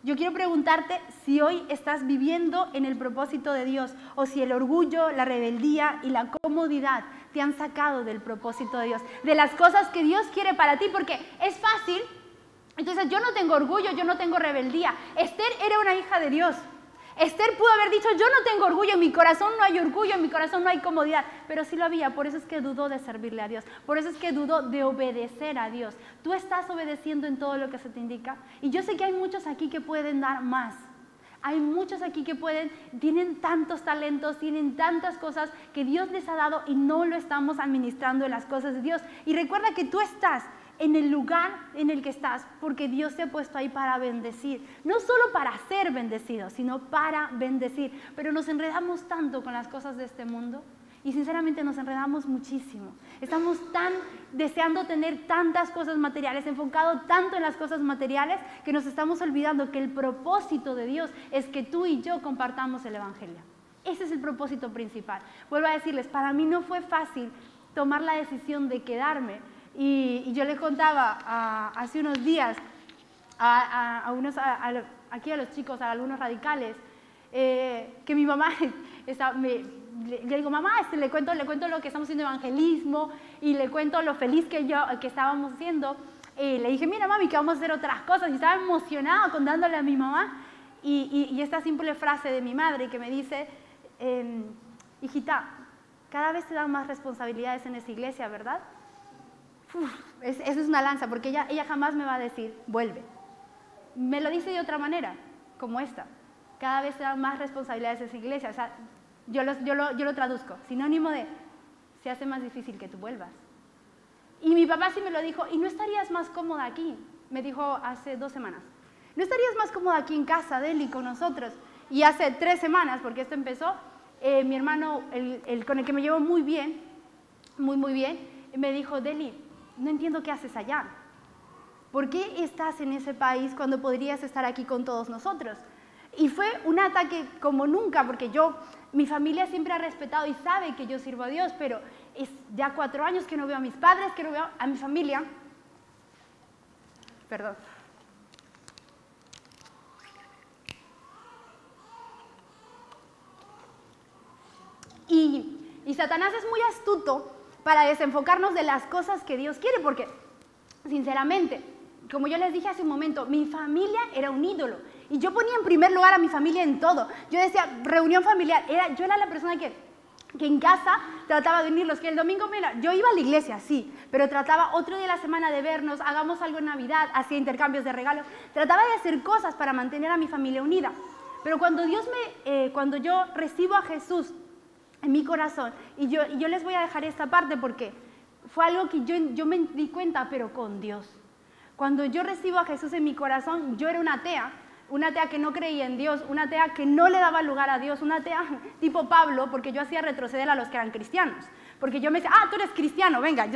yo quiero preguntarte si hoy estás viviendo en el propósito de Dios, o si el orgullo, la rebeldía y la comodidad te han sacado del propósito de Dios, de las cosas que Dios quiere para ti, porque es fácil. Entonces, yo no tengo orgullo, yo no tengo rebeldía. Esther era una hija de Dios. Esther pudo haber dicho, yo no tengo orgullo, en mi corazón no hay orgullo, en mi corazón no hay comodidad, pero sí lo había. Por eso es que dudó de servirle a Dios, por eso es que dudó de obedecer a Dios. Tú estás obedeciendo en todo lo que se te indica, y yo sé que hay muchos aquí que pueden dar más. Hay muchos aquí que tienen tantos talentos, tienen tantas cosas que Dios les ha dado y no lo estamos administrando en las cosas de Dios. Y recuerda que tú estás en el lugar en el que estás, porque Dios te ha puesto ahí para bendecir, no solo para ser bendecido, sino para bendecir. Pero nos enredamos tanto con las cosas de este mundo, y sinceramente nos enredamos muchísimo. Estamos tan deseando tener tantas cosas materiales, enfocado tanto en las cosas materiales, que nos estamos olvidando que el propósito de Dios es que tú y yo compartamos el Evangelio. Ese es el propósito principal. Vuelvo a decirles, para mí no fue fácil tomar la decisión de quedarme. Y yo les contaba hace unos días aquí a los chicos, a algunos radicales, que mi mamá, le digo, mamá, le cuento lo que estamos haciendo evangelismo, y le cuento lo feliz que estábamos haciendo. Le dije, mira mami, que vamos a hacer otras cosas, y estaba emocionada contándole a mi mamá, y esta simple frase de mi madre que me dice, hijita, cada vez te dan más responsabilidades en esa iglesia, ¿verdad? Esa es una lanza, porque ella jamás me va a decir, vuelve. Me lo dice de otra manera, como esta. Cada vez te dan más responsabilidades en esa iglesia. O sea, yo lo traduzco, sinónimo de, se hace más difícil que tú vuelvas. Y mi papá sí me lo dijo, ¿y no estarías más cómoda aquí? Me dijo hace 2 semanas. ¿No estarías más cómoda aquí en casa de él y con nosotros? Y hace 3 semanas, porque esto empezó, mi hermano, el con el que me llevo muy bien, muy bien, me dijo, Deli, no entiendo qué haces allá. ¿Por qué estás en ese país cuando podrías estar aquí con todos nosotros? Y fue un ataque como nunca, porque mi familia siempre ha respetado y sabe que yo sirvo a Dios, pero es ya 4 años que no veo a mis padres, que no veo a mi familia. Perdón. Y Satanás es muy astuto para desenfocarnos de las cosas que Dios quiere, porque, sinceramente, como yo les dije hace un momento, mi familia era un ídolo, y yo ponía en primer lugar a mi familia en todo. Yo decía, reunión familiar, yo era la persona que en casa trataba de unirlos, que el domingo, mira, yo iba a la iglesia, sí, pero trataba otro día de la semana de vernos, hagamos algo en Navidad, hacía intercambios de regalos, trataba de hacer cosas para mantener a mi familia unida. Pero cuando yo recibo a Jesús en mi corazón, y yo les voy a dejar esta parte porque fue algo que yo me di cuenta, pero con Dios. Cuando yo recibo a Jesús en mi corazón, yo era una atea que no creía en Dios, una atea que no le daba lugar a Dios, una atea tipo Pablo, porque yo hacía retroceder a los que eran cristianos. Porque yo me decía, tú eres cristiano, venga,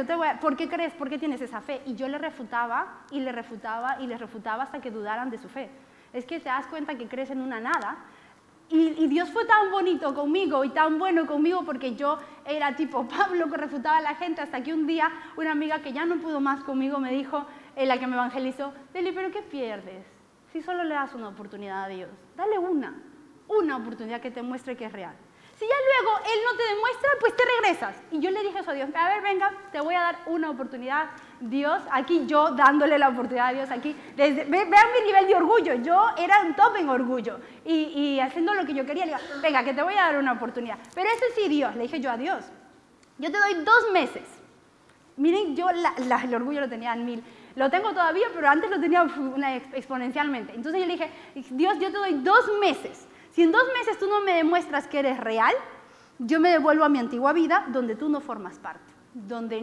¿por qué crees? ¿Por qué tienes esa fe? Y yo le refutaba, y le refutaba, y le refutaba hasta que dudaran de su fe. Es que te das cuenta que crees en una nada. Y Dios fue tan bonito conmigo y tan bueno conmigo, porque yo era tipo Pablo que refutaba a la gente, hasta que un día una amiga que ya no pudo más conmigo me dijo, la que me evangelizó, Deli, ¿pero qué pierdes? Si solo le das una oportunidad a Dios, dale una oportunidad que te muestre que es real. Si ya luego Él no te demuestra, pues te regresas. Y yo le dije eso a Dios, a ver, venga, te voy a dar una oportunidad. Dios, aquí yo dándole la oportunidad a Dios, aquí, vean mi nivel de orgullo, yo era un top en orgullo, y haciendo lo que yo quería, le digo, venga, que te voy a dar una oportunidad. Pero ese sí, Dios, le dije yo a Dios, yo te doy 2 meses. Miren, yo el orgullo lo tenía en 1000. Lo tengo todavía, pero antes lo tenía exponencialmente. Entonces yo le dije, Dios, yo te doy 2 meses. Si en 2 meses tú no me demuestras que eres real, yo me devuelvo a mi antigua vida donde tú no formas parte. Donde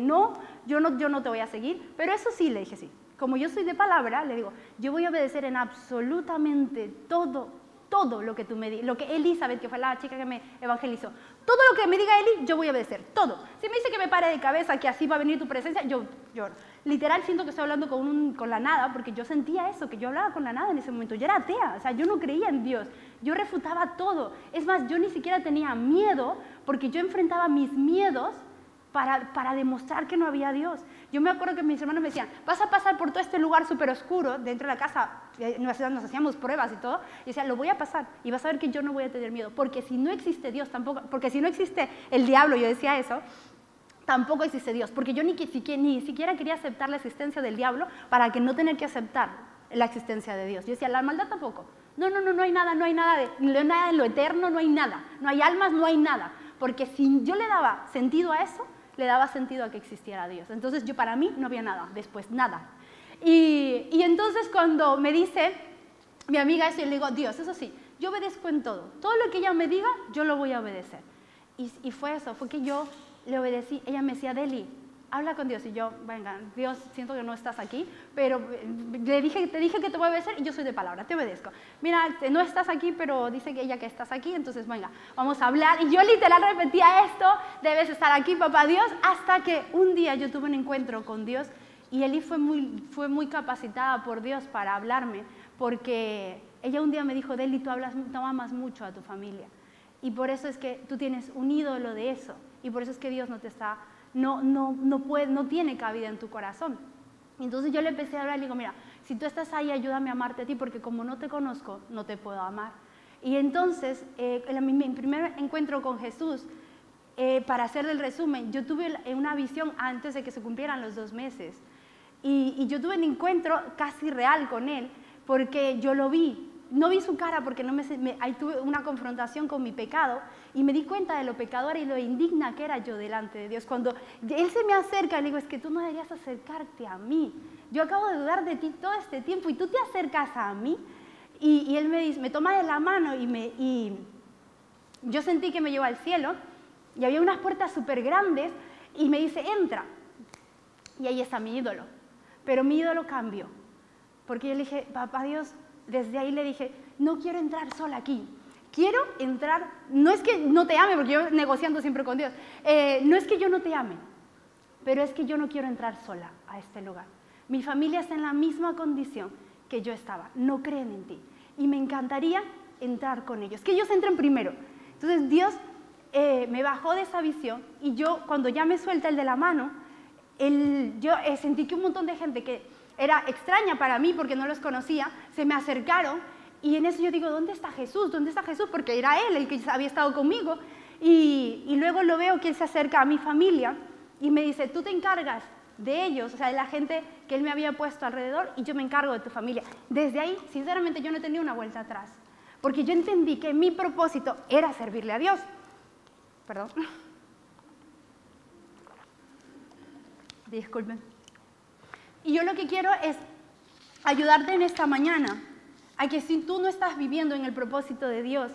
yo no te voy a seguir. Pero eso sí, le dije sí. Como yo soy de palabra, le digo, yo voy a obedecer en absolutamente todo lo que tú me digas. Lo que Elizabeth, que fue la chica que me evangelizó, todo lo que me diga Eli, yo voy a obedecer, todo. Si me dice que me pare de cabeza, que así va a venir tu presencia, yo lloro. Literal siento que estoy hablando con la nada, porque yo sentía eso, que yo hablaba con la nada en ese momento. Yo era atea, o sea, yo no creía en Dios. Yo refutaba todo. Es más, yo ni siquiera tenía miedo, porque yo enfrentaba mis miedos para demostrar que no había Dios. Yo me acuerdo que mis hermanos me decían, vas a pasar por todo este lugar súper oscuro, dentro de la casa, nos hacíamos pruebas y todo, y decía, lo voy a pasar, y vas a ver que yo no voy a tener miedo, porque si no existe Dios tampoco, porque si no existe el diablo, yo decía eso, tampoco existe Dios, porque yo ni siquiera quería aceptar la existencia del diablo para que no tener que aceptar la existencia de Dios. Yo decía, la maldad tampoco. No hay nada en lo eterno, no hay nada, no hay almas, no hay nada, porque si yo le daba sentido a eso, le daba sentido a que existiera Dios. Entonces, para mí no había nada, después nada. Y entonces cuando me dice mi amiga eso, yo le digo, Dios, eso sí, yo obedezco en todo. Todo lo que ella me diga, yo lo voy a obedecer. Y fue eso, fue que yo le obedecí. Ella me decía, Deli, habla con Dios. Y yo, venga, Dios, siento que no estás aquí, pero te dije que te voy a obedecer y yo soy de palabra, te obedezco. Mira, no estás aquí, pero dice que ella que estás aquí, entonces venga, vamos a hablar. Y yo literal repetía esto, debes estar aquí, papá Dios, hasta que un día yo tuve un encuentro con Dios y Eli fue muy capacitada por Dios para hablarme, porque ella un día me dijo, Deli, tú amas mucho a tu familia y por eso es que tú tienes un ídolo de eso y por eso es que Dios no tiene cabida en tu corazón. Entonces yo le empecé a hablar y le digo, mira, si tú estás ahí, ayúdame a amarte a ti, porque como no te conozco, no te puedo amar. Y entonces, en mi primer encuentro con Jesús, para hacer el resumen, yo tuve una visión antes de que se cumplieran los 2 meses. Y yo tuve un encuentro casi real con Él, porque yo lo vi. No vi su cara porque ahí tuve una confrontación con mi pecado y me di cuenta de lo pecadora y lo indigna que era yo delante de Dios. Cuando Él se me acerca, le digo, es que tú no deberías acercarte a mí. Yo acabo de dudar de ti todo este tiempo y tú te acercas a mí. Y Él me toma de la mano y yo sentí que me llevó al cielo y había unas puertas súper grandes y me dice, entra. Y ahí está mi ídolo. Pero mi ídolo cambió. Porque yo le dije, papá Dios, desde ahí le dije, no quiero entrar sola aquí, quiero entrar, no es que no te ame, porque yo negociando siempre con Dios, no es que yo no te ame, pero es que yo no quiero entrar sola a este lugar. Mi familia está en la misma condición que yo estaba, no creen en ti, y me encantaría entrar con ellos, que ellos entren primero. Entonces Dios me bajó de esa visión, y yo cuando ya me suelta el de la mano, yo sentí que un montón de gente que era extraña para mí porque no los conocía, se me acercaron y en eso yo digo, ¿dónde está Jesús? ¿Dónde está Jesús? Porque era Él el que había estado conmigo y luego lo veo que Él se acerca a mi familia y me dice, tú te encargas de ellos, o sea, de la gente que Él me había puesto alrededor y yo me encargo de tu familia. Desde ahí, sinceramente, yo no tenía una vuelta atrás porque yo entendí que mi propósito era servirle a Dios. Perdón. Disculpen. Y yo lo que quiero es ayudarte en esta mañana a que si tú no estás viviendo en el propósito de Dios,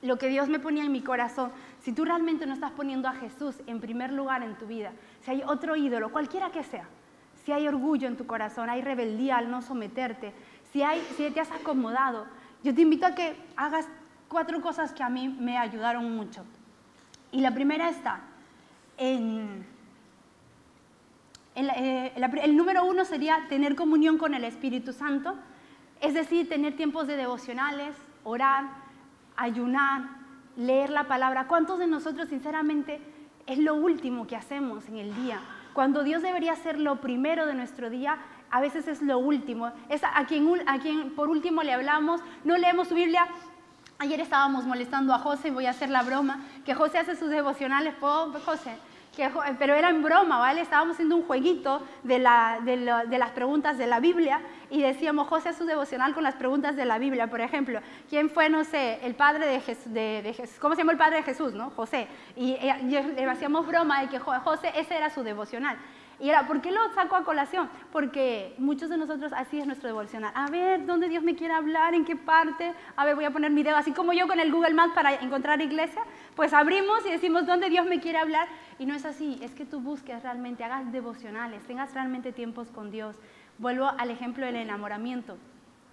lo que Dios me ponía en mi corazón, si tú realmente no estás poniendo a Jesús en primer lugar en tu vida, si hay otro ídolo, cualquiera que sea, si hay orgullo en tu corazón, hay rebeldía al no someterte, si te has acomodado, yo te invito a que hagas 4 cosas que a mí me ayudaron mucho. Y la primera está el número 1 sería tener comunión con el Espíritu Santo, es decir, tener tiempos de devocionales, orar, ayunar, leer la palabra. ¿Cuántos de nosotros, sinceramente, es lo último que hacemos en el día? Cuando Dios debería ser lo primero de nuestro día, a veces es lo último. Es a quien por último le hablamos, no leemos su Biblia, Ayer estábamos molestando a José, voy a hacer la broma, que José hace sus devocionales, José, pero era en broma, ¿vale? Estábamos haciendo un jueguito de las preguntas de la Biblia y decíamos, José hace su devocional con las preguntas de la Biblia. Por ejemplo, ¿quién fue, no sé, el padre de Jesús? ¿Cómo se llama el padre de Jesús, no? José. Y le hacíamos broma de que José, ese era su devocional. Y era, ¿por qué lo saco a colación? Porque muchos de nosotros así es nuestro devocional. A ver, ¿dónde Dios me quiere hablar? ¿En qué parte? A ver, voy a poner mi dedo, así como yo con el Google Maps para encontrar iglesia, pues abrimos y decimos, ¿dónde Dios me quiere hablar? Y no es así, es que tú busques realmente, hagas devocionales, tengas realmente tiempos con Dios. Vuelvo al ejemplo del enamoramiento.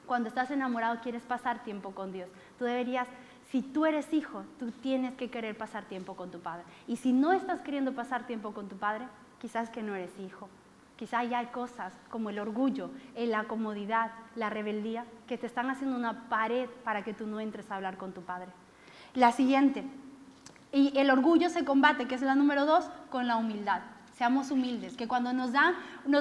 Cuando estás enamorado quieres pasar tiempo con Dios. Tú deberías, si tú eres hijo, tú tienes que querer pasar tiempo con tu padre. Y si no estás queriendo pasar tiempo con tu padre, quizás que no eres hijo. Quizás ya hay cosas como el orgullo, la comodidad, la rebeldía, que te están haciendo una pared para que tú no entres a hablar con tu padre. La siguiente, y el orgullo se combate, que es la número 2, con la humildad. Seamos humildes, que cuando nos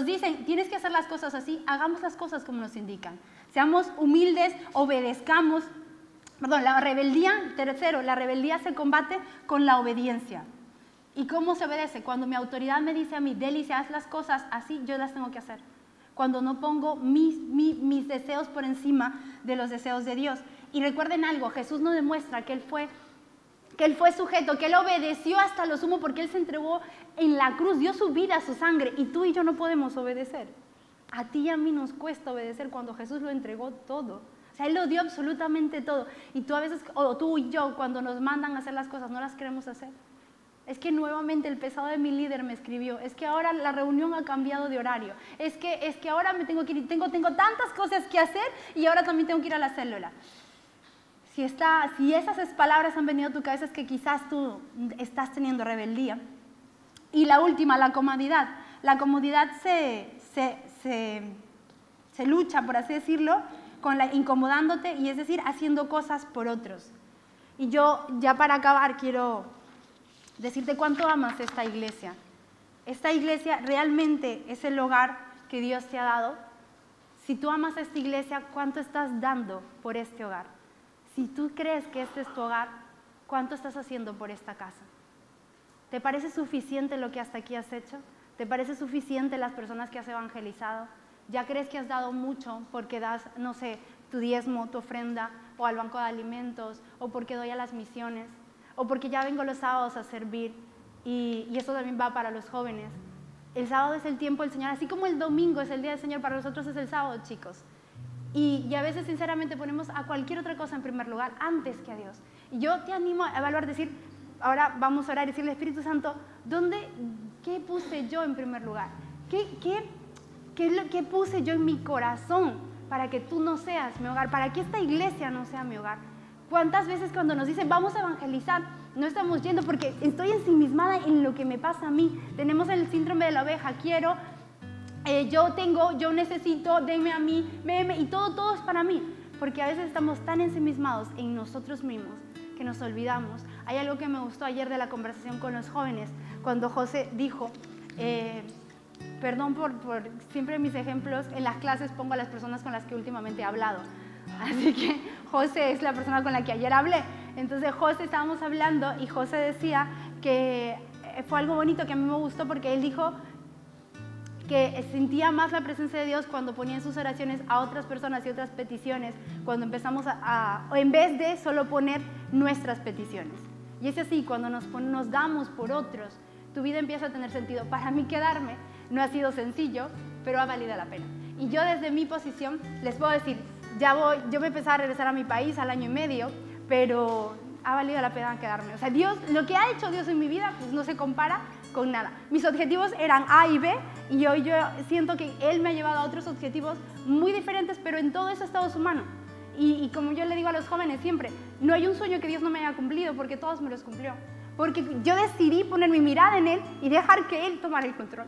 dicen, tienes que hacer las cosas así, hagamos las cosas como nos indican. Seamos humildes, obedezcamos. La rebeldía, tercero, la rebeldía se combate con la obediencia. ¿Y cómo se obedece? Cuando mi autoridad me dice a mí, Delicia, haz las cosas así, yo las tengo que hacer. Cuando no pongo mis deseos por encima de los deseos de Dios. Y recuerden algo, Jesús nos demuestra que Él fue sujeto, que Él obedeció hasta lo sumo porque Él se entregó en la cruz, dio su vida, su sangre, y tú y yo no podemos obedecer. A ti y a mí nos cuesta obedecer cuando Jesús lo entregó todo. O sea, Él lo dio absolutamente todo. Y tú a veces, o tú y yo, cuando nos mandan a hacer las cosas, no las queremos hacer. Es que nuevamente el pesado de mi líder me escribió, es que ahora la reunión ha cambiado de horario, es que ahora me tengo que ir, tengo tantas cosas que hacer y ahora también tengo que ir a la célula. Si esas palabras han venido a tu cabeza es que quizás tú estás teniendo rebeldía. Y la última, la comodidad. La comodidad se lucha, por así decirlo, incomodándote y es decir, haciendo cosas por otros. Y yo, ya para acabar, quiero decirte cuánto amas esta iglesia. Esta iglesia realmente es el hogar que Dios te ha dado. Si tú amas a esta iglesia, ¿cuánto estás dando por este hogar? Si tú crees que este es tu hogar, ¿cuánto estás haciendo por esta casa? ¿Te parece suficiente lo que hasta aquí has hecho? ¿Te parece suficiente las personas que has evangelizado? ¿Ya crees que has dado mucho porque das, no sé, tu diezmo, tu ofrenda, o al banco de alimentos, o porque doy a las misiones, o porque ya vengo los sábados a servir? Y eso también va para los jóvenes. El sábado es el tiempo del Señor, así como el domingo es el día del Señor, para nosotros es el sábado, chicos. Y a veces, sinceramente, ponemos a cualquier otra cosa en primer lugar, antes que a Dios. Y yo te animo a evaluar, decir, ahora vamos a orar y decirle, Espíritu Santo, ¿qué puse yo en primer lugar? ¿Qué puse yo en mi corazón para que tú no seas mi hogar, para que esta iglesia no sea mi hogar? ¿Cuántas veces cuando nos dicen, vamos a evangelizar, no estamos yendo porque estoy ensimismada en lo que me pasa a mí? Tenemos el síndrome de la oveja, yo necesito, denme a mí, y todo es para mí. Porque a veces estamos tan ensimismados en nosotros mismos que nos olvidamos. Hay algo que me gustó ayer de la conversación con los jóvenes, cuando José dijo, perdón por siempre mis ejemplos, en las clases pongo a las personas con las que últimamente he hablado. Así que José es la persona con la que ayer hablé. Entonces José, estábamos hablando y José decía que fue algo bonito que a mí me gustó porque él dijo que sentía más la presencia de Dios cuando ponía en sus oraciones a otras personas y otras peticiones, cuando empezamos en vez de solo poner nuestras peticiones. Y es así, cuando nos damos por otros, tu vida empieza a tener sentido. Para mí quedarme no ha sido sencillo, pero ha valido la pena. Y yo desde mi posición les puedo decir, yo me empecé a regresar a mi país al año y medio, pero ha valido la pena quedarme. O sea, Dios, lo que ha hecho Dios en mi vida, pues no se compara con nada. Mis objetivos eran A y B, y hoy yo siento que Él me ha llevado a otros objetivos muy diferentes, pero en todo eso estado su mano. Y como yo le digo a los jóvenes siempre, no hay un sueño que Dios no me haya cumplido, porque todos me los cumplió. Porque yo decidí poner mi mirada en Él y dejar que Él tomara el control.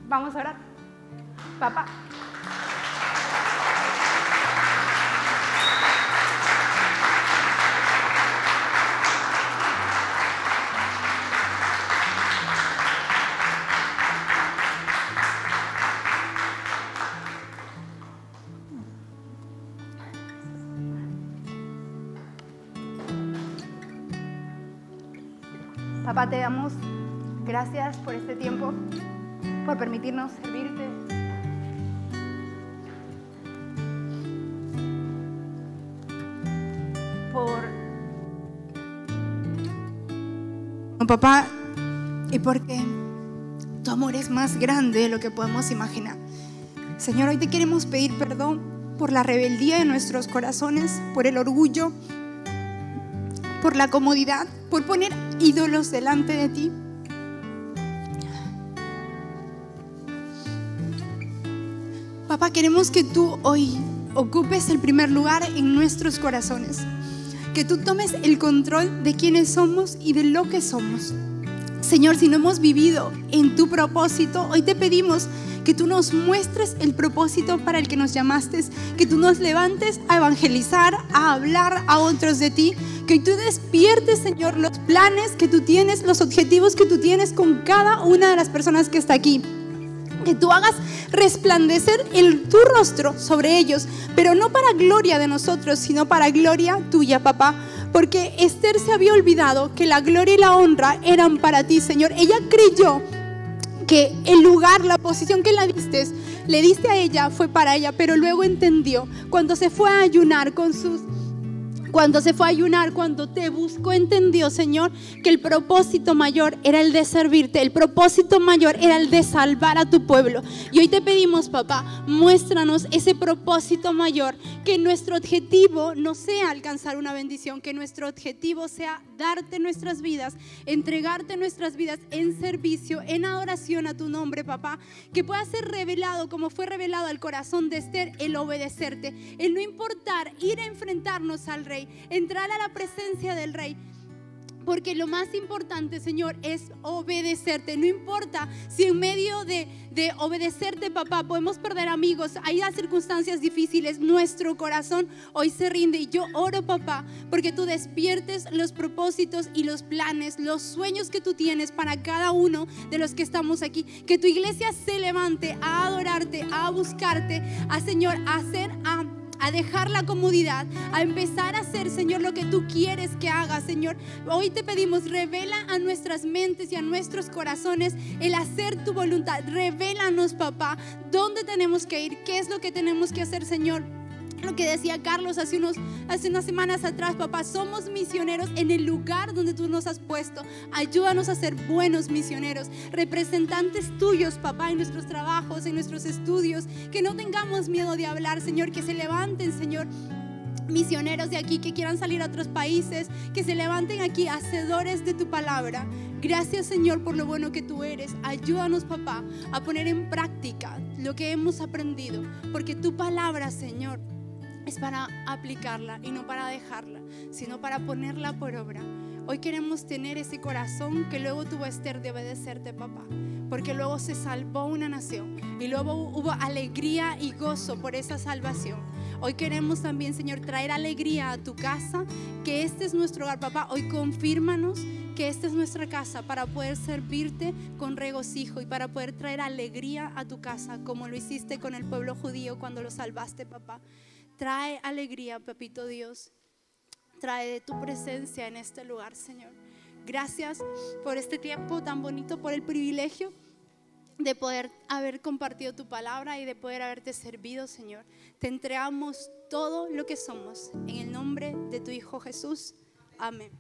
Vamos a orar. Papá. Papá, te damos gracias por este tiempo, por permitirnos servirte. Papá, y porque tu amor es más grande de lo que podemos imaginar. Señor, hoy te queremos pedir perdón por la rebeldía de nuestros corazones, por el orgullo, por la comodidad, por poner ídolos delante de ti. Papá, queremos que tú hoy ocupes el primer lugar en nuestros corazones. Que tú tomes el control de quiénes somos y de lo que somos. Señor, si no hemos vivido en tu propósito, hoy te pedimos que tú nos muestres el propósito para el que nos llamaste, que tú nos levantes a evangelizar, a hablar a otros de ti, que tú despiertes, Señor, los planes que tú tienes, los objetivos que tú tienes con cada una de las personas que está aquí. Que tú hagas resplandecer tu rostro sobre ellos, pero no para gloria de nosotros, sino para gloria tuya, papá. Porque Esther se había olvidado que la gloria y la honra eran para ti, Señor. Ella creyó que el lugar, la posición que le diste a ella fue para ella, pero luego entendió cuando se fue a ayunar cuando te buscó, entendió, Señor, que el propósito mayor era el de servirte, el propósito mayor era el de salvar a tu pueblo. Y hoy te pedimos, papá, muéstranos ese propósito mayor, que nuestro objetivo no sea alcanzar una bendición, que nuestro objetivo sea darte nuestras vidas, entregarte nuestras vidas en servicio, en adoración a tu nombre, papá, que pueda ser revelado como fue revelado al corazón de Esther, el obedecerte, el no importar, ir a enfrentarnos al Rey, entrar a la presencia del Rey. Porque lo más importante, Señor, es obedecerte. No importa si en medio de obedecerte, papá, podemos perder amigos, hay circunstancias difíciles, nuestro corazón hoy se rinde. Y yo oro, papá, porque tú despiertes los propósitos y los planes, los sueños que tú tienes para cada uno de los que estamos aquí. Que tu iglesia se levante a adorarte, a buscarte, Señor, a dejar la comodidad, a empezar a hacer, Señor, lo que tú quieres que haga, Señor. Hoy te pedimos, revela a nuestras mentes y a nuestros corazones el hacer tu voluntad. Revélanos, papá, dónde tenemos que ir, qué es lo que tenemos que hacer, Señor. Lo que decía Carlos hace unas semanas atrás, papá, somos misioneros en el lugar donde tú nos has puesto. Ayúdanos a ser buenos misioneros, representantes tuyos, papá, en nuestros trabajos, en nuestros estudios. Que no tengamos miedo de hablar, Señor, que se levanten, Señor, misioneros de aquí que quieran salir a otros países, que se levanten aquí hacedores de tu palabra. Gracias, Señor, por lo bueno que tú eres. Ayúdanos, papá, a poner en práctica lo que hemos aprendido, porque tu palabra, Señor, es para aplicarla y no para dejarla, sino para ponerla por obra. Hoy queremos tener ese corazón que luego tuvo Esther de obedecerte, papá, porque luego se salvó una nación y luego hubo alegría y gozo por esa salvación. Hoy queremos también, Señor, traer alegría a tu casa, que este es nuestro hogar, papá. Hoy confírmanos que esta es nuestra casa para poder servirte con regocijo y para poder traer alegría a tu casa, como lo hiciste con el pueblo judío cuando lo salvaste, papá. Trae alegría, papito Dios. Trae de tu presencia en este lugar, Señor. Gracias por este tiempo tan bonito, por el privilegio de poder haber compartido tu palabra y de poder haberte servido, Señor. Te entregamos todo lo que somos en el nombre de tu Hijo Jesús. Amén.